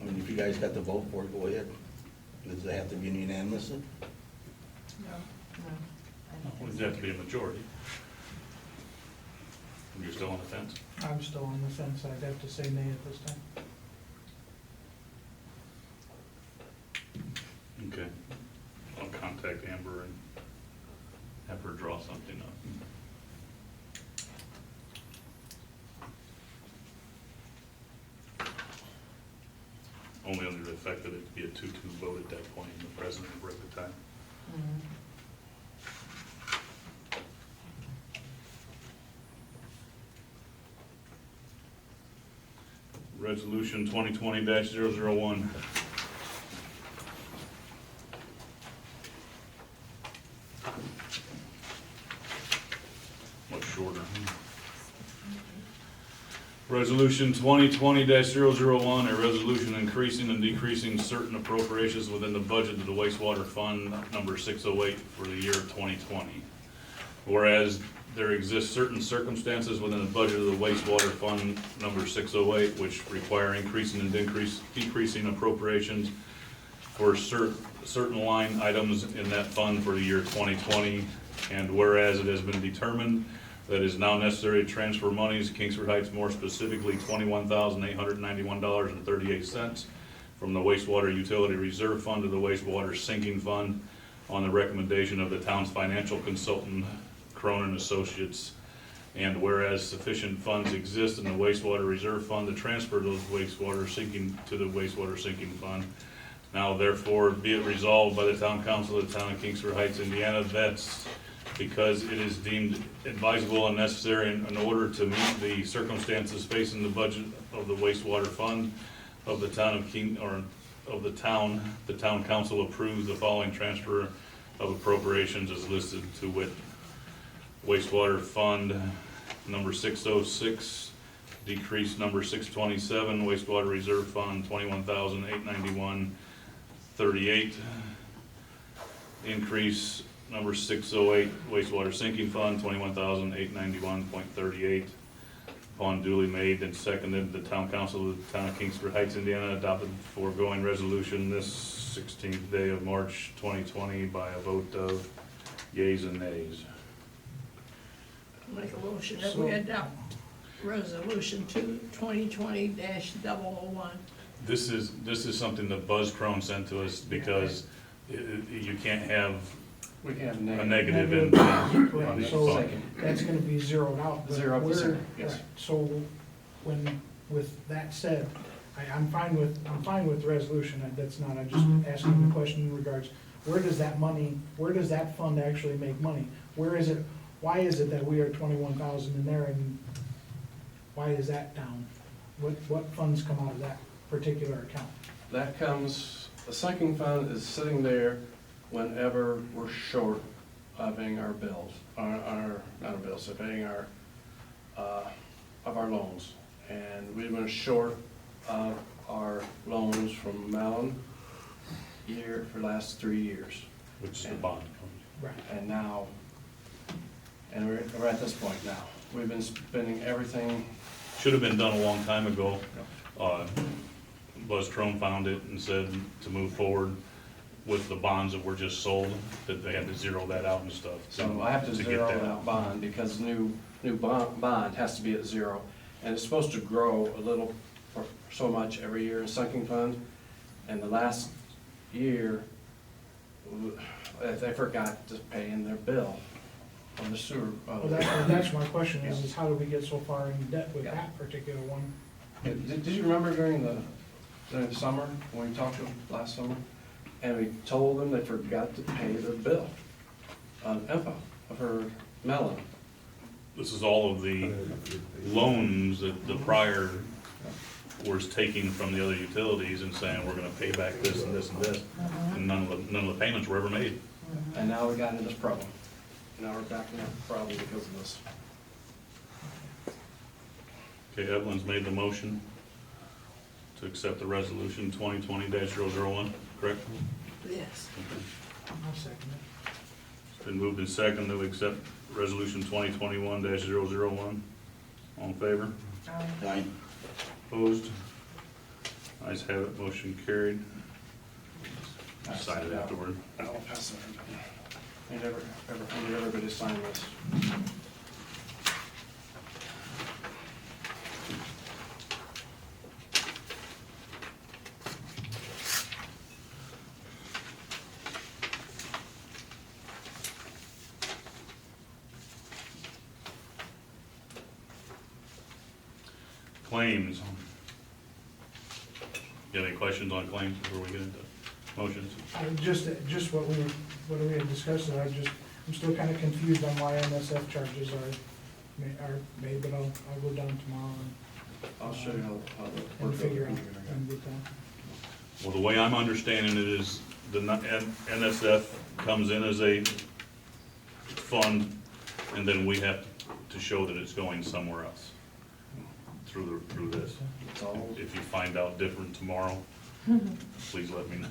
I mean, if you guys got the vote for it, go ahead. Does it have to be unanimous? No, I don't Well, think it'd have to be a majority. You're still on the fence? I'm still on the fence, I'd have to say nay at this time. Okay. I'll contact Amber and have her draw something up. Only under the effect that it'd be a 2-2 vote at that point, and the president would break the tie. Mhm. Resolution 2020-001. Much shorter. Resolution 2020-001, a resolution increasing and decreasing certain appropriations within the budget of the wastewater fund number 608 for the year of 2020. Whereas there exist certain circumstances within the budget of the wastewater fund number 608 which require increasing and decreasing appropriations for certain line items in that fund for the year 2020. And whereas it has been determined that it is now necessary to transfer monies, Kingsford Heights more specifically $21,891.38 from the wastewater utility reserve fund to the wastewater sinking fund on the recommendation of the town's financial consultant, Cronin Associates, And whereas sufficient funds exist in the wastewater reserve fund to transfer those wastewater sinking to the wastewater sinking fund. Now therefore be it resolved by the town council of the town of Kingsford Heights, Indiana, that's because it is deemed advisable and necessary in order to meet the circumstances facing the budget of the wastewater fund of the town of the town council approves the following transfer of appropriations as listed, to wit, wastewater fund number 606, decrease number 627, wastewater reserve fund 21,891.38, increase number 608, wastewater sinking fund 21,891.38. Upon duly made and seconded, the town council of the town of Kingsford Heights, Indiana adopted the foregoing resolution this 16th day of March 2020 by a vote of yeas and nays. Make a motion that we adopt resolution 2020-001. This is something that Buzz Crone sent to us because you can't have We can have a negative. negative in Correct. on the So fund. that's gonna be zeroed out. but 0%, where- yes. right. So with that said, I'm fine with the resolution, that's not, I'm just asking the question in regards, where does that fund actually make money? Why is it that we are 21,000 in there, and why is that down? What funds come out of that particular account? That comes, the sinking fund is sitting there whenever we're short of paying our bills, not our bills, so paying our, of our loans. And we've been short of our loans from Mellon for the last 3 years. Which is the bond. Right. And now, and we're at this point now. We've been spending everything. Should have been done a long time ago. Buzz Crone found it and said to move forward with the bonds that were just sold, that they had to zero that out and stuff. So I have to get zero that bond because new bond has to be at zero. And it's supposed to grow a little, for so much every year in sinking fund. And the last year, they forgot to pay in their bill on the sewer. Well, that's my question, is how did we get so far in debt with that particular one? Did you remember during the summer, when we talked to them last summer? And we told them they forgot to pay their bill on IMPA for Mellon. This is all of the loans that the prior was taking from the other utilities and saying, we're gonna pay back this and this and this. And none of the payments were ever made. And now we got into this problem. Now we're back in that problem because of this. Okay, Evelyn's made the motion to accept the resolution 2020-001, correct? Yes. I'll second it. It's been moved and seconded to accept resolution 2021-001. All in favor? Aye. Opposed? Ayes have it, motion carried. Sign it afterward. I'll pass it. I need everybody to sign this. Claims. You got any questions on claims before we get into motions? Just what we had discussed, I'm still kind of confused on why MSF charges are made, but I'll go down tomorrow I'll show you how and the figure out and get that. Well, the way I'm understanding it is the NSF comes in as a fund, and then we have to show that it's going somewhere else through this. It's all, If you find out different tomorrow, please let me know.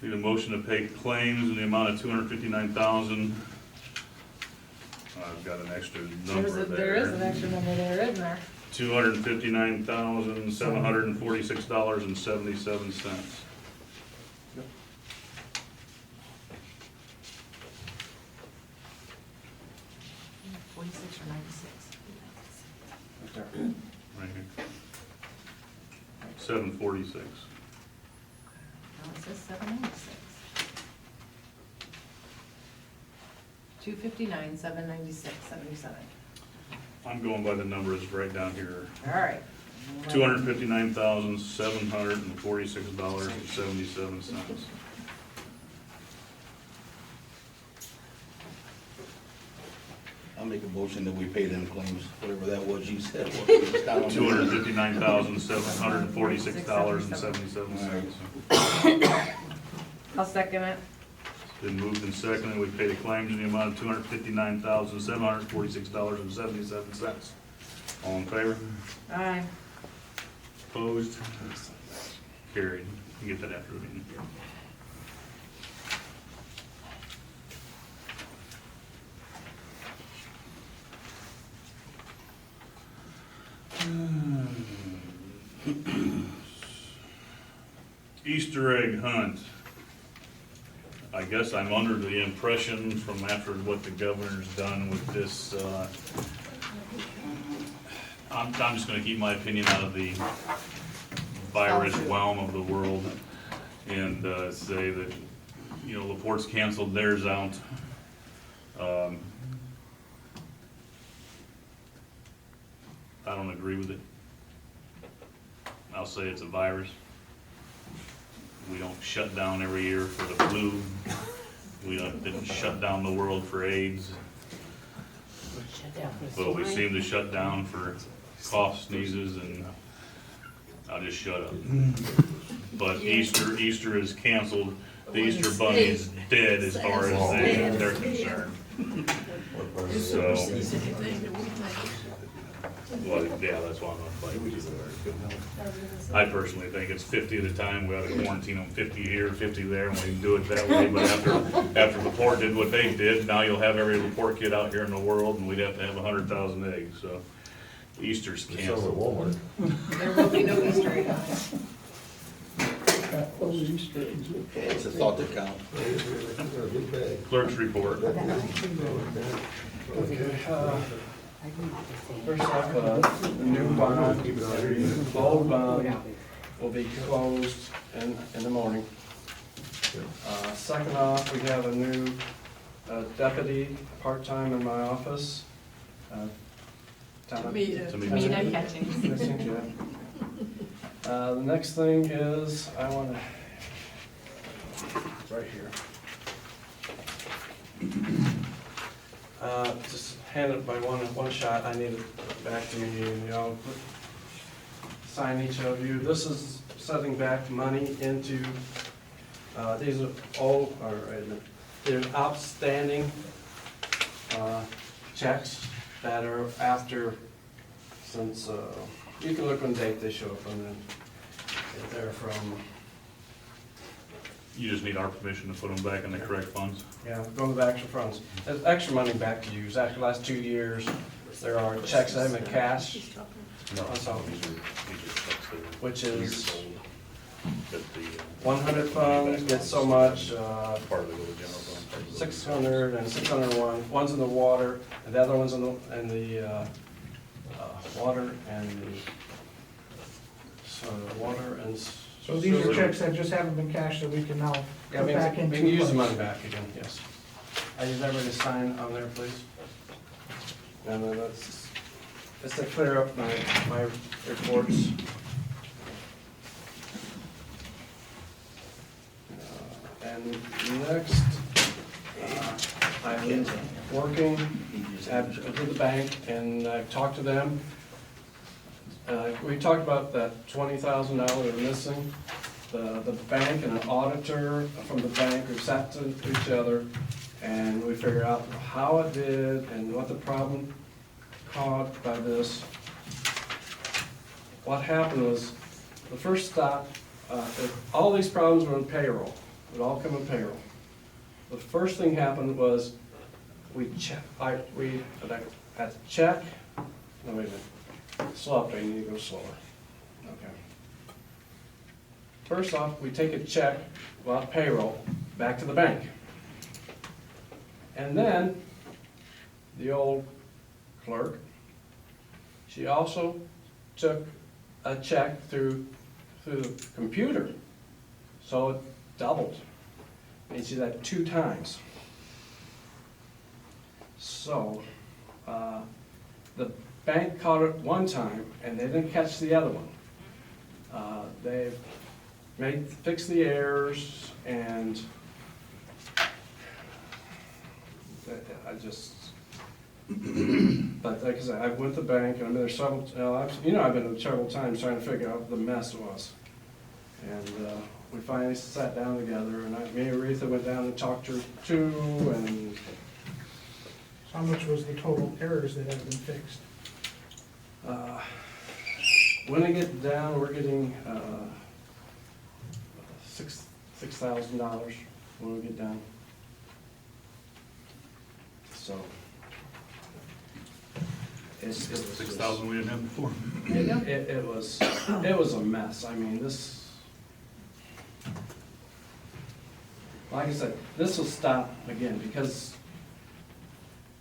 Need a motion to pay claims in the amount of $259,000. I've got an extra number there. There is an extra number there, isn't there? $259,746.77. $46 or $96? right there. Right here. 746. No, it says 796. $259,796.77. I'm going by the numbers right down here. All right. $259,746.77. I'll make a motion that we pay them claims, whatever that was you said. What it was down on the- $259,746.77. I'll second it. Been moved and seconded, we pay the claims in the amount of $259,746.77. All in favor? Aye. Opposed? Carried. You get that after the meeting. Easter egg hunt. I guess I'm under the impression from after what the governor's done with this, I'm just gonna keep my opinion out of the virus whelm of the world and, say that, you know, LaPorte's canceled theirs out. I don't agree with it. I'll say it's a virus. We don't shut down every year for the flu. We didn't shut down the world for AIDS. But we seem to shut down for cough, sneezes, and I'll just shut up. But Easter is canceled. The Easter bunny is dead as far as they're concerned. So, well, yeah, that's why I'm not fighting. I personally think it's 50 at a time. We ought to quarantine them 50 here, 50 there, and we can do it that way. But after LaPorte did what they did, now you'll have every LaPorte kid out here in the world, and we'd have to have 100,000 eggs. So Easter's canceled. Walmart. There will be no Easter egg hunt. It's a thought that counts. Clerk's report. First off, the new bond, the old bond will be closed in the morning. Second off, we have a new deputy, part-time in my office. Tamita. Mina Catchings. Missing Jim. The next thing is, I wanna, it's right here. Just hand it by one shot, I need it back to me, and y'all sign each of you. This is setting back money into, these are all, they're outstanding checks that are after, since, you can look when date they show up, and then they're from, You just need our permission to put them back in the correct funds. yeah, go to the extra funds. There's extra money back to use. After the last 2 years, there are checks that have been cashed, No, That's all. these are checks that are which 2 years is old, that the, 100 funds get so much, part of the little general fund. 600 and 601. One's in the water, and the other one's in the water and the, so the water and. So these are checks that just haven't been cashed that we can now Yeah, put back into. we can use the funds. money back again, yes. I need everybody to sign on there, please. And then that's to clear up my reports. And next, I'm working at the bank, and I've talked to them. We talked about that $20,000 missing. The bank and an auditor from the bank, we sat to each other, and we figured out how it did and what the problem caused by this. What happened was, the first stop, all these problems were in payroll. It all come in payroll. The first thing happened was, we had to check, no, wait a minute. Slow up, I need to go slower. Okay. First off, we take a check, without payroll, back to the bank. And then, the old clerk, she also took a check through the computer. So it doubled. And she did that 2 times. So, the bank caught it one time, and they didn't catch the other one. They fixed the errors, and I just, but like I said, I went to the bank, and I've been there several, I've been there several times trying to figure out what the mess was. And we finally sat down together, and me and Aretha went down and talked to her too, and How much was the total errors that have been fixed? when I get down, we're getting $6,000 when we get down. So. It was just- 6,000 we didn't have before. It was a mess. I mean, like I said, this will stop again, because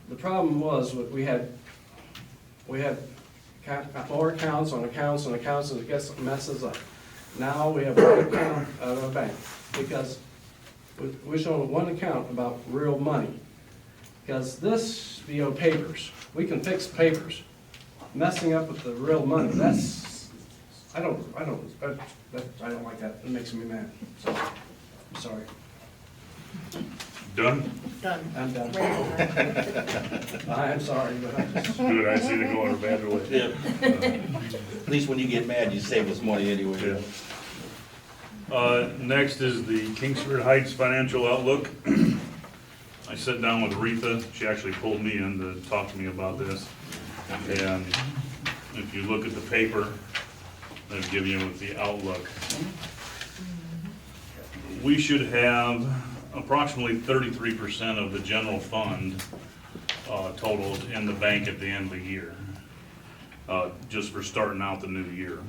the problem was, we had more accounts on accounts on accounts, and it gets messes up. Now we have one account out of a bank, because we're showing one account about real money. Because this, papers, we can fix papers. Messing up with the real money, I don't like that. It makes me mad. So, I'm sorry. Done? Done. I'm done. Right. I'm sorry, but I just. Good, I see it going a bad way. Yeah. At least when you get mad, you save us money anyway. Yeah. Next is the Kingsford Heights Financial Outlook. I sat down with Aretha. She actually pulled me in to talk to me about this. And if you look at the paper, they've given you with the outlook. We should have approximately 33% of the general fund totaled in the bank at the end of the year, just for starting out the new year.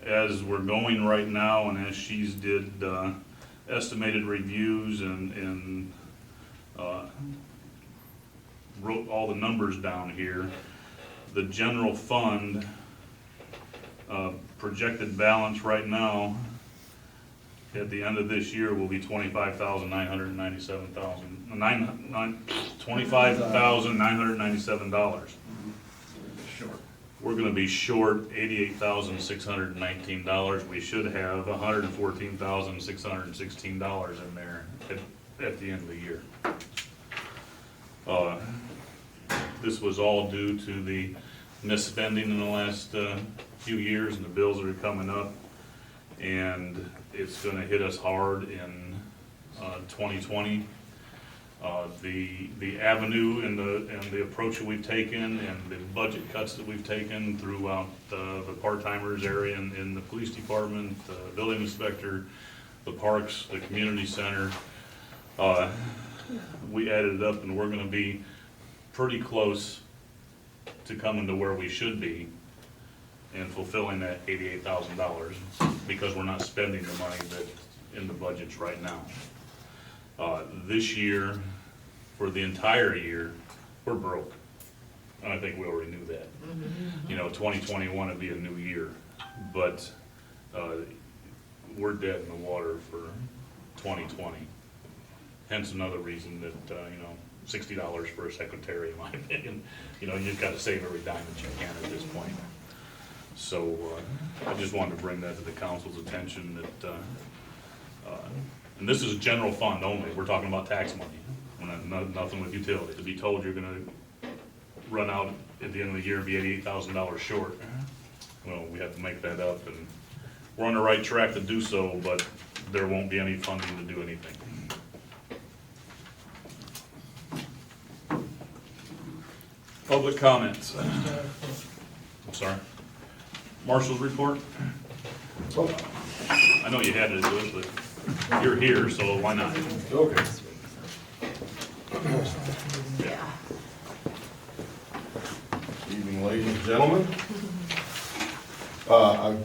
As we're going right now, and as she's did estimated reviews and wrote all the numbers down here, the general fund projected balance right now at the end of this year will be $25,997. Sure. We're gonna be short $88,619. We should have $114,616 in there at the end of the year. This was all due to the misspending in the last few years and the bills that are coming up. And it's gonna hit us hard in 2020. The avenue and the approach that we've taken and the budget cuts that we've taken throughout the part-timers area in the police department, the building inspector, the parks, the community center, we added it up, and we're gonna be pretty close to coming to where we should be and fulfilling that $88,000, because we're not spending the money that's in the budgets right now. This year, for the entire year, we're broke. And I think we already knew that. 2021 would be a new year, but we're dead in the water for 2020. Hence another reason that, $60 for a secretary, in my opinion. You've got to save every dime that you can at this point. So I just wanted to bring that to the council's attention that, and this is general fund only. We're talking about tax money, nothing with utility. To be told you're gonna run out at the end of the year and be $88,000 short, well, we have to make that up, and we're on the right track to do so, but there won't be any funding to do anything. Public comments. I'm sorry. Marshal's report? I know you had to do it, but you're here, so why not? Okay. Evening, ladies and gentlemen. I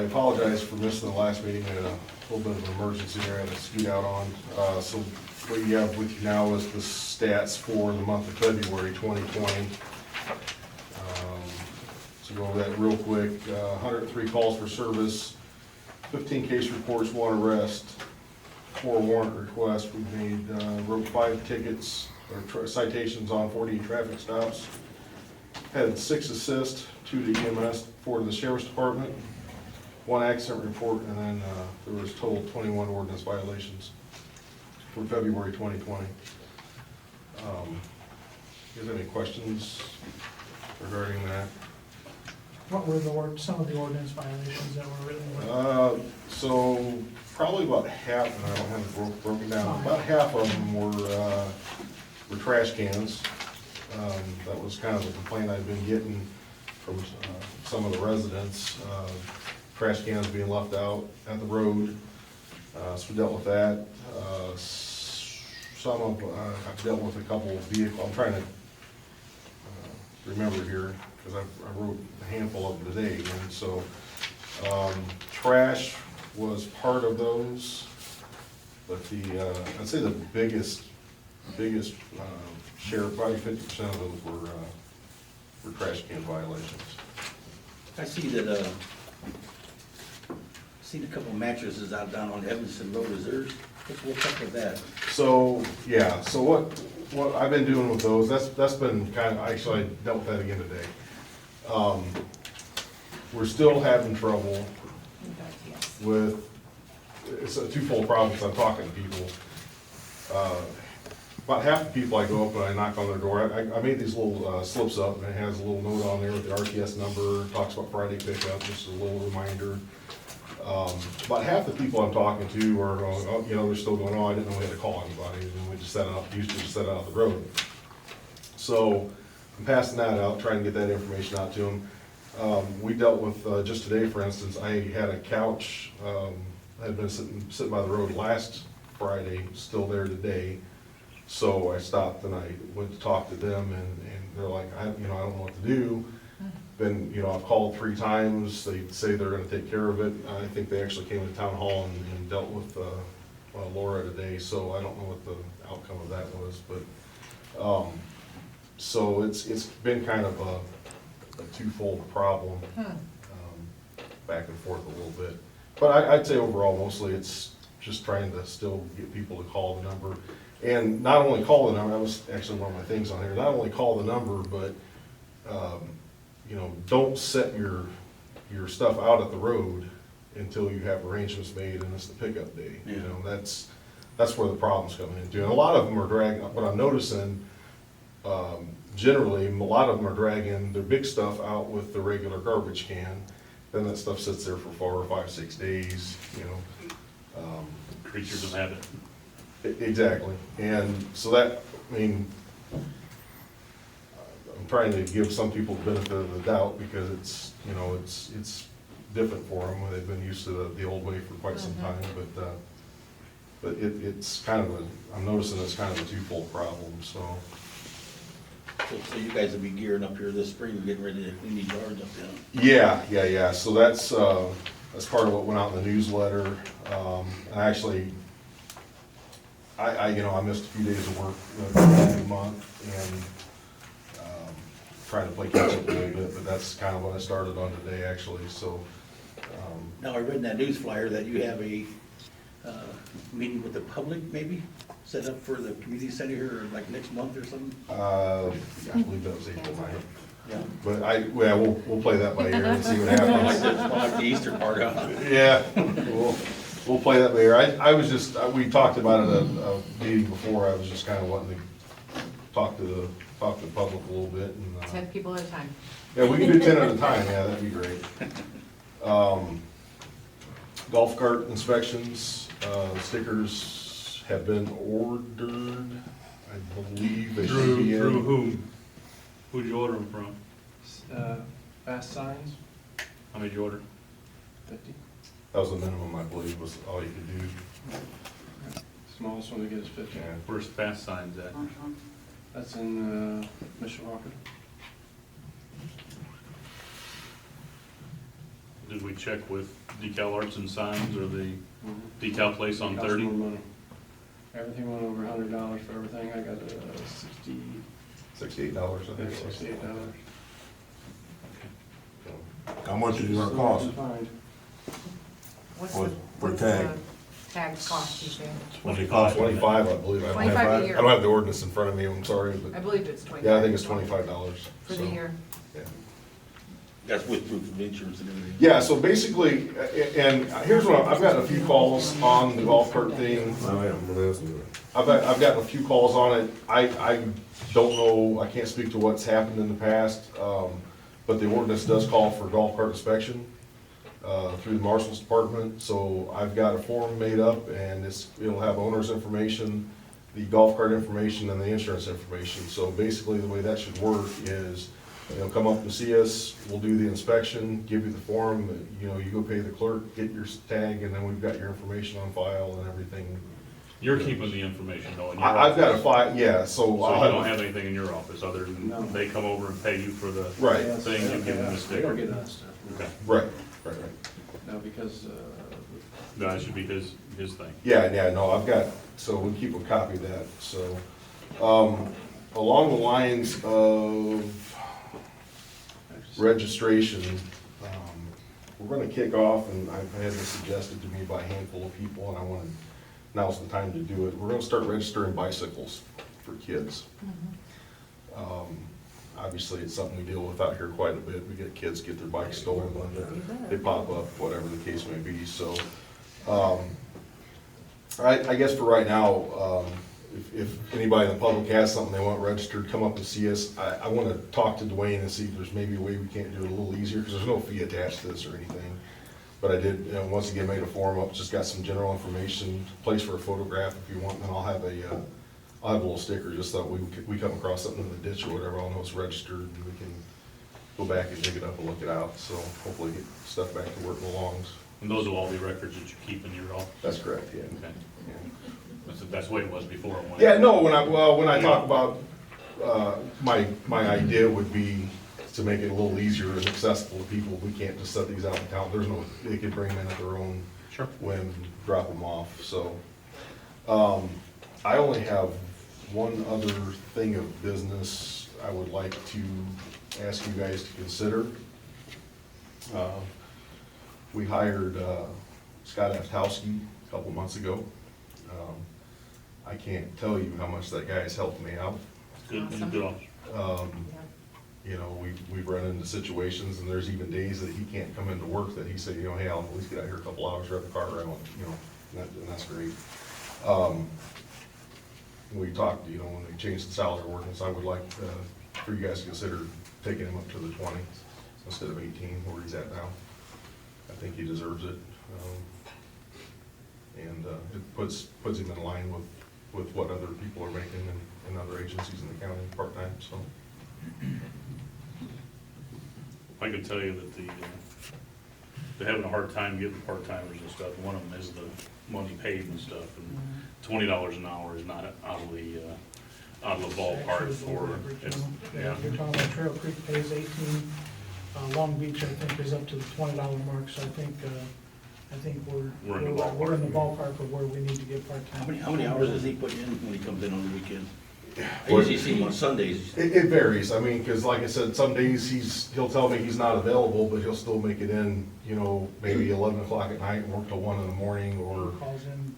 apologize for missing the last meeting. We had a little bit of an emergency there I had to scoot out on. So what you have with you now is the stats for the month of February 2020. So go over that real quick. 103 calls for service, 15 case reports, 1 arrest, 4 warrant requests. We've made, wrote 5 tickets, or citations on 48 traffic stops. Had 6 assists, 2 to EMS, 4 to the sheriff's department, 1 accident report, and then there was total 21 ordinance violations for February 2020. You guys have any questions regarding that? What were some of the ordinance violations that were written? So probably about half, and I don't have it broken down, about half of them were trash cans. That was kind of the complaint I've been getting from some of the residents, trash cans being left out at the road. So we dealt with that. I've dealt with a couple of vehicles, I'm trying to remember here, because I wrote a handful of them today, and so, trash was part of those, but I'd say the biggest share, probably 50% of those were trash can violations. I see that, seen a couple mattresses out down on Evanston Road, is there, what's up with that? So, yeah, so what I've been doing with those, that's been kind of, actually, I dealt with that again today. We're still having trouble with, it's a twofold problem, because I'm talking to people. About half the people I go up and I knock on their door, I made these little slips up, and it has a little note on there with the RTS number, talks about Friday pickup, just a little reminder. About half the people I'm talking to are going, oh, they're still going, oh, I didn't know we had to call anybody, and we just set it up, usually just set it out the road. So I'm passing that out, trying to get that information out to them. We dealt with, just today, for instance, I had a couch, had been sitting by the road last Friday, still there today. So I stopped and I went to talk to them, and they're like, I don't know what to do. Then, I've called 3 times, they say they're gonna take care of it. I think they actually came to town hall and dealt with Laura today, so I don't know what the outcome of that was, but, so it's been kind of a twofold problem, back and forth a little bit. But I'd say overall, mostly it's just trying to still get people to call the number. And not only call the number, that was actually one of my things on here, not only call the number, but, don't set your stuff out at the road until you have arrangements made and it's the pickup day. Yeah. That's where the problem's coming into. And a lot of them are dragging, what I'm noticing, generally, a lot of them are dragging their big stuff out with the regular garbage can. Then that stuff sits there for 4 or 5, 6 days, Creatures of habit. Exactly, and so that, I'm trying to give some people the benefit of the doubt, because it's different for them, they've been used to the old way for quite some time, but it's kind of I'm noticing it's kind of a twofold problem, so. So you guys will be gearing up here this spring, getting ready to clean these yards up there? Yeah, so that's part of what went out in the newsletter, and actually, I missed a few days of work the month, and trying to play catch up a little bit, but that's kind of what I started on today, actually, so. Now, I read in that news flyer that you have a meeting with the public, maybe, set up for the community center here, like next month or something? I believe that was April 9th. Yeah. But we'll play that by ear and see what I happens. like the Easter part of it. Yeah, we'll play that by ear. I was just, we talked about it at a meeting before, I was just kind of wanting to talk to the public a little bit. And 10 people at a time. yeah, we can do 10 at a time, yeah, that'd be great. Golf cart inspections, stickers have been ordered, I believe they should be in. Through whom? Who'd you order them from? Fast signs, How many did you order? 50. That was the minimum, I believe, was all you could do. Smallest one we get is 50. Yeah. Where's fast signs at? That's in Mishawaka. Did we check with Decal Arts and Signs or the decal place on Cost 30? more money. Everything went over $100 for everything. I got $68, I think. it was. $68. How much is it gonna cost? Fine. What's For the- what's tag. the tags cost, you think? 25, I believe. I don't 25 have- a year. I don't have the ordinance in front of me, I'm sorry, I but, believe it's 25. yeah, I think it's $25. For the so, year. Yeah. That's with proof of insurance and everything. Yeah, so basically, and here's what, I've gotten a few calls on the golf cart thing. I've gotten a few calls on it. I don't know, I can't speak to what's happened in the past, but the ordinance does call for golf cart inspection through the Marshal's department. So I've got a form made up, and it'll have owner's information, the golf cart information, and the insurance information. So basically, the way that should work is, come up and see us, we'll do the inspection, give you the form, you go pay the clerk, get your tag, and then we've got your information on file and everything. You're keeping the information though in your I've got a office. file, yeah, So you I'll don't have anything in your office other than they come over and pay you for the Right. thing, you give them a They don't sticker. get that stuff. Okay, Right. No, because, that should be his thing. Yeah, no, I've got, so we'll keep a copy of that, so. Along the lines of registration, we're gonna kick off, and I've had this suggested to me by a handful of people, and I wanna, now's the time to do it. We're gonna start registering bicycles for kids. Obviously, it's something we deal with out here quite a bit. We get kids get their bikes stolen, they pop up, whatever the case may be, so. I guess for right now, if anybody in the public has something they want registered, come up and see us. I wanna talk to Dwayne and see if there's maybe a way we can't do it a little easier, because there's no fee attached to this or anything. But I did, once again, made a form up, just got some general information, place for a photograph if you want, and then I'll have a little sticker, just so we come across something in the ditch or whatever, I'll know it's registered, and we can go back and dig it up and look it out, so hopefully get stuff back to where it belongs. And those will all be records that you keep in your office? That's correct, yeah. Okay. Yeah. That's the way it was before. Yeah, no, when I talk about, my idea would be to make it a little easier and accessible to people. We can't just set these out in town. They could bring them in at their own Sure. whim, drop them off, so. I only have one other thing of business I would like to ask you guys to consider. We hired, Scott Aftowski a couple months ago. I can't tell you how much that guy has helped me out. Good, Awesome. good officer. We've run into situations, and there's even days that he can't come into work that he said, hey, I'll at least get out here a couple hours, drive the car around, and that's great. We talked, when they changed the salary ordinance, I would like for you guys to consider taking him up to the 20 instead of 18, where he's at now. I think he deserves it. And it puts him in line with what other people are making in other agencies in the county, part-time, so. I can tell you that they're having a hard time getting part-timers and stuff. One of them is the money paid and stuff, and $20 an hour is not out of the ballpark for, Yeah, you're talking about Trail Creek pays 18, Long Beach, I think, is up to the $20 mark, so I think We're in the ballpark. we're in the ballpark of where we need to get part-time. How many hours does he put in when he comes in on the weekend? I Well, usually see him on Sundays. It varies, because like I said, some days he'll tell me he's not available, but he'll still make it in, maybe 11 o'clock at night and work till 1 in the morning, Calls in.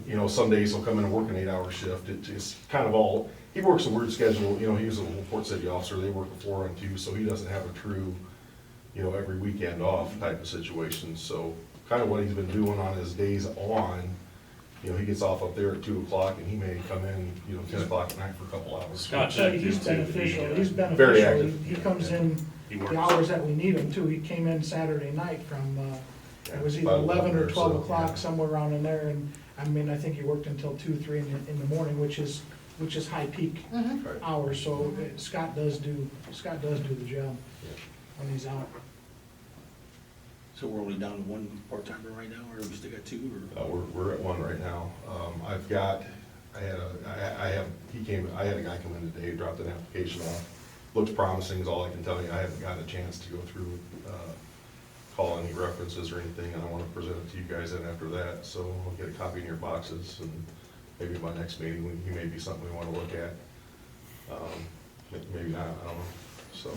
Yeah. some days he'll come in and work an 8-hour shift. It's kind of all, he works a weird schedule, he's a Port City officer, they work a 4 on 2, so he doesn't have a true, every weekend off type of situation, so kind of what he's been doing on his days on, he gets off up there at 2 o'clock, and he may come in, 10 o'clock at night for a couple hours. Scott So checked he's into the, beneficial, he's Very beneficial, active. he comes in he the works. hours that we need him to, he came in Saturday night from, it was either About 11 or 12 so, o'clock, yeah. somewhere around in there, and, I think he worked until 2, 3 in the morning, which is high peak Mhm. Right. hours, so Scott does do the job when he's out. So we're only down to one part-timer right now, or we still got two, or? We're at 1 right now. I had a guy come in today, dropped an application off. Looks promising is all I can tell you. I haven't gotten a chance to go through, call any references or anything, and I want to present it to you guys then after that. So I'll get a copy in your boxes, and maybe by next meeting, he may be something we want to look at. Maybe not, I don't know. So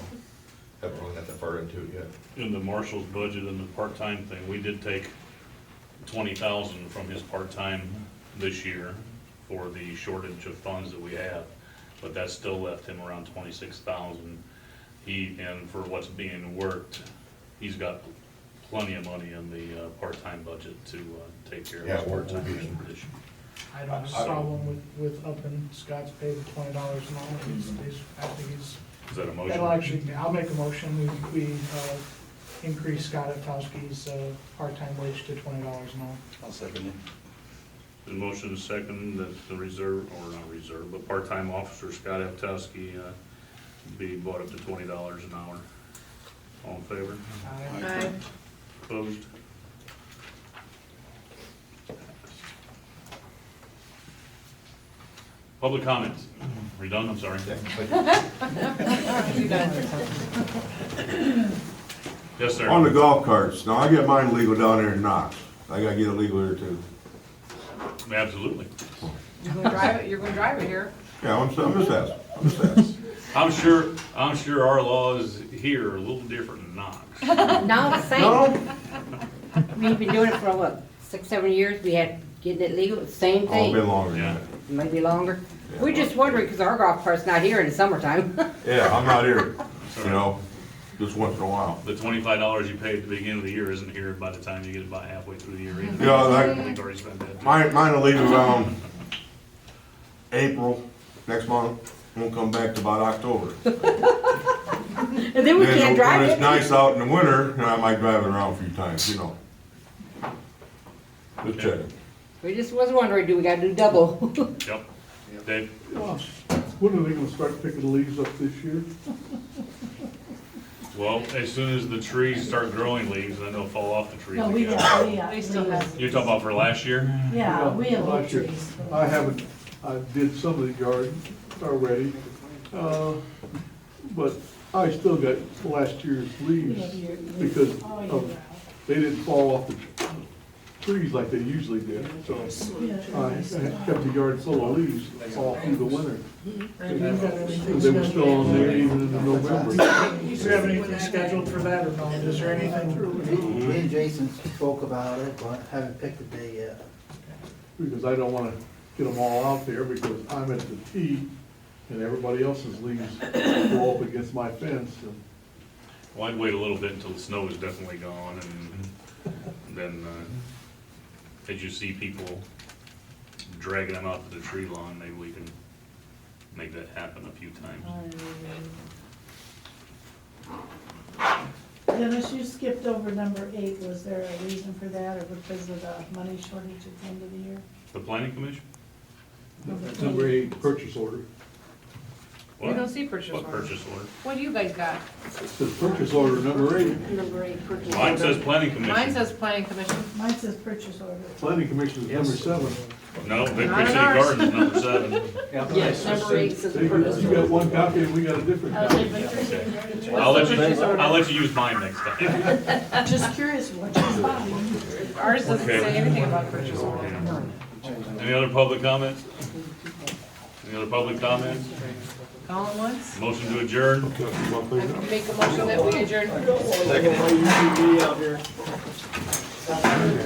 haven't really got that far into it yet. In the Marshal's budget and the part-time thing, we did take 20,000 from his part-time this year for the shortage of funds that we have, but that still left him around 26,000. And for what's being worked, he's got plenty of money in the part-time budget to take care of Yeah, his we'll part-time be- position. I don't have a problem with upping Scott's pay to $20 an hour. I think he's, Is that a that'll motion? actually, I'll make a motion, we increase Scott Atowski's part-time wage to $20 an hour. I'll second it. The motion is second that the reserve, or not reserve, but part-time officer Scott Aptowski be brought up to $20 an hour. All in favor? Aye. Opposed? Public comments. Are you done? I'm sorry. You done? Yes, sir. On the golf carts, now I get mine legal down there in Knox. I gotta get it legal here too. Absolutely. You're gonna drive it, you're gonna drive it here. Yeah, I'm just asking. I'm sure our laws here are a little different than Knox. No, it's the same. No, We've been doing it for what, 6, 7 years? We had getting it legal, same oh, thing. been longer than Yeah. that. Maybe longer. We're just wondering, because our golf cart's not here in the summertime. Yeah, I'm not here, you know, just once in a while. The $25 you paid at the beginning of the year isn't here by the time you get about halfway through the year either. Yeah, like- I think already spent that. Mine will leave around April, next month, won't come back to about October. And then we Then can't drive when it's it. nice out in the winter, then I might drive it around a few times, you know. Just checking. We just was wondering, do we gotta do double? Yep. Dave? When are they gonna start picking the leaves up this year? Well, as soon as the trees start growing leaves, then they'll fall off the trees No, we again. have, They still have. You're talking about for last year? yeah, we have little Last year. trees. I haven't, I did some of the yard already, but I still got last year's We leaves have your- because all year of, round. they didn't fall off the trees like they usually did. So I kept the yard full of leaves all through the winter. Randy, you got anything And they were still on there scheduled? even in November. Do you have anything scheduled for that or no? Is there anything? Me and Jason spoke about it, but haven't picked a day yet. Because I don't wanna get them all out there because I'm at the tee and everybody else's leaves go up against my fence and Well, I'd wait a little bit until the snow is definitely gone and then, as you see people dragging them out to the tree lawn, maybe we can make that happen a few times. Dennis, you skipped over number 8. Was there a reason for that or because of the money shortage at the end of the year? The planning commission? number 8, purchase order. We What? don't see purchase What order. purchase order? What do you guys got? It says purchase order number 8. Number 8, purchase Mine order. says planning commission. Mine says planning commission. Mine says purchase order. Planning commission is number 7. No, Victory Not in City ours. Gardens is number 7. Yes, number 8 says You purchase got order. one copy and we got a different copy. Okay. I'll let you use mine next time. Just curious what you bought. Ours doesn't Okay. say anything about purchase order. Any other public comments? Any other public comments? Calling once? Motion to adjourn? I make a motion that we adjourn. Second.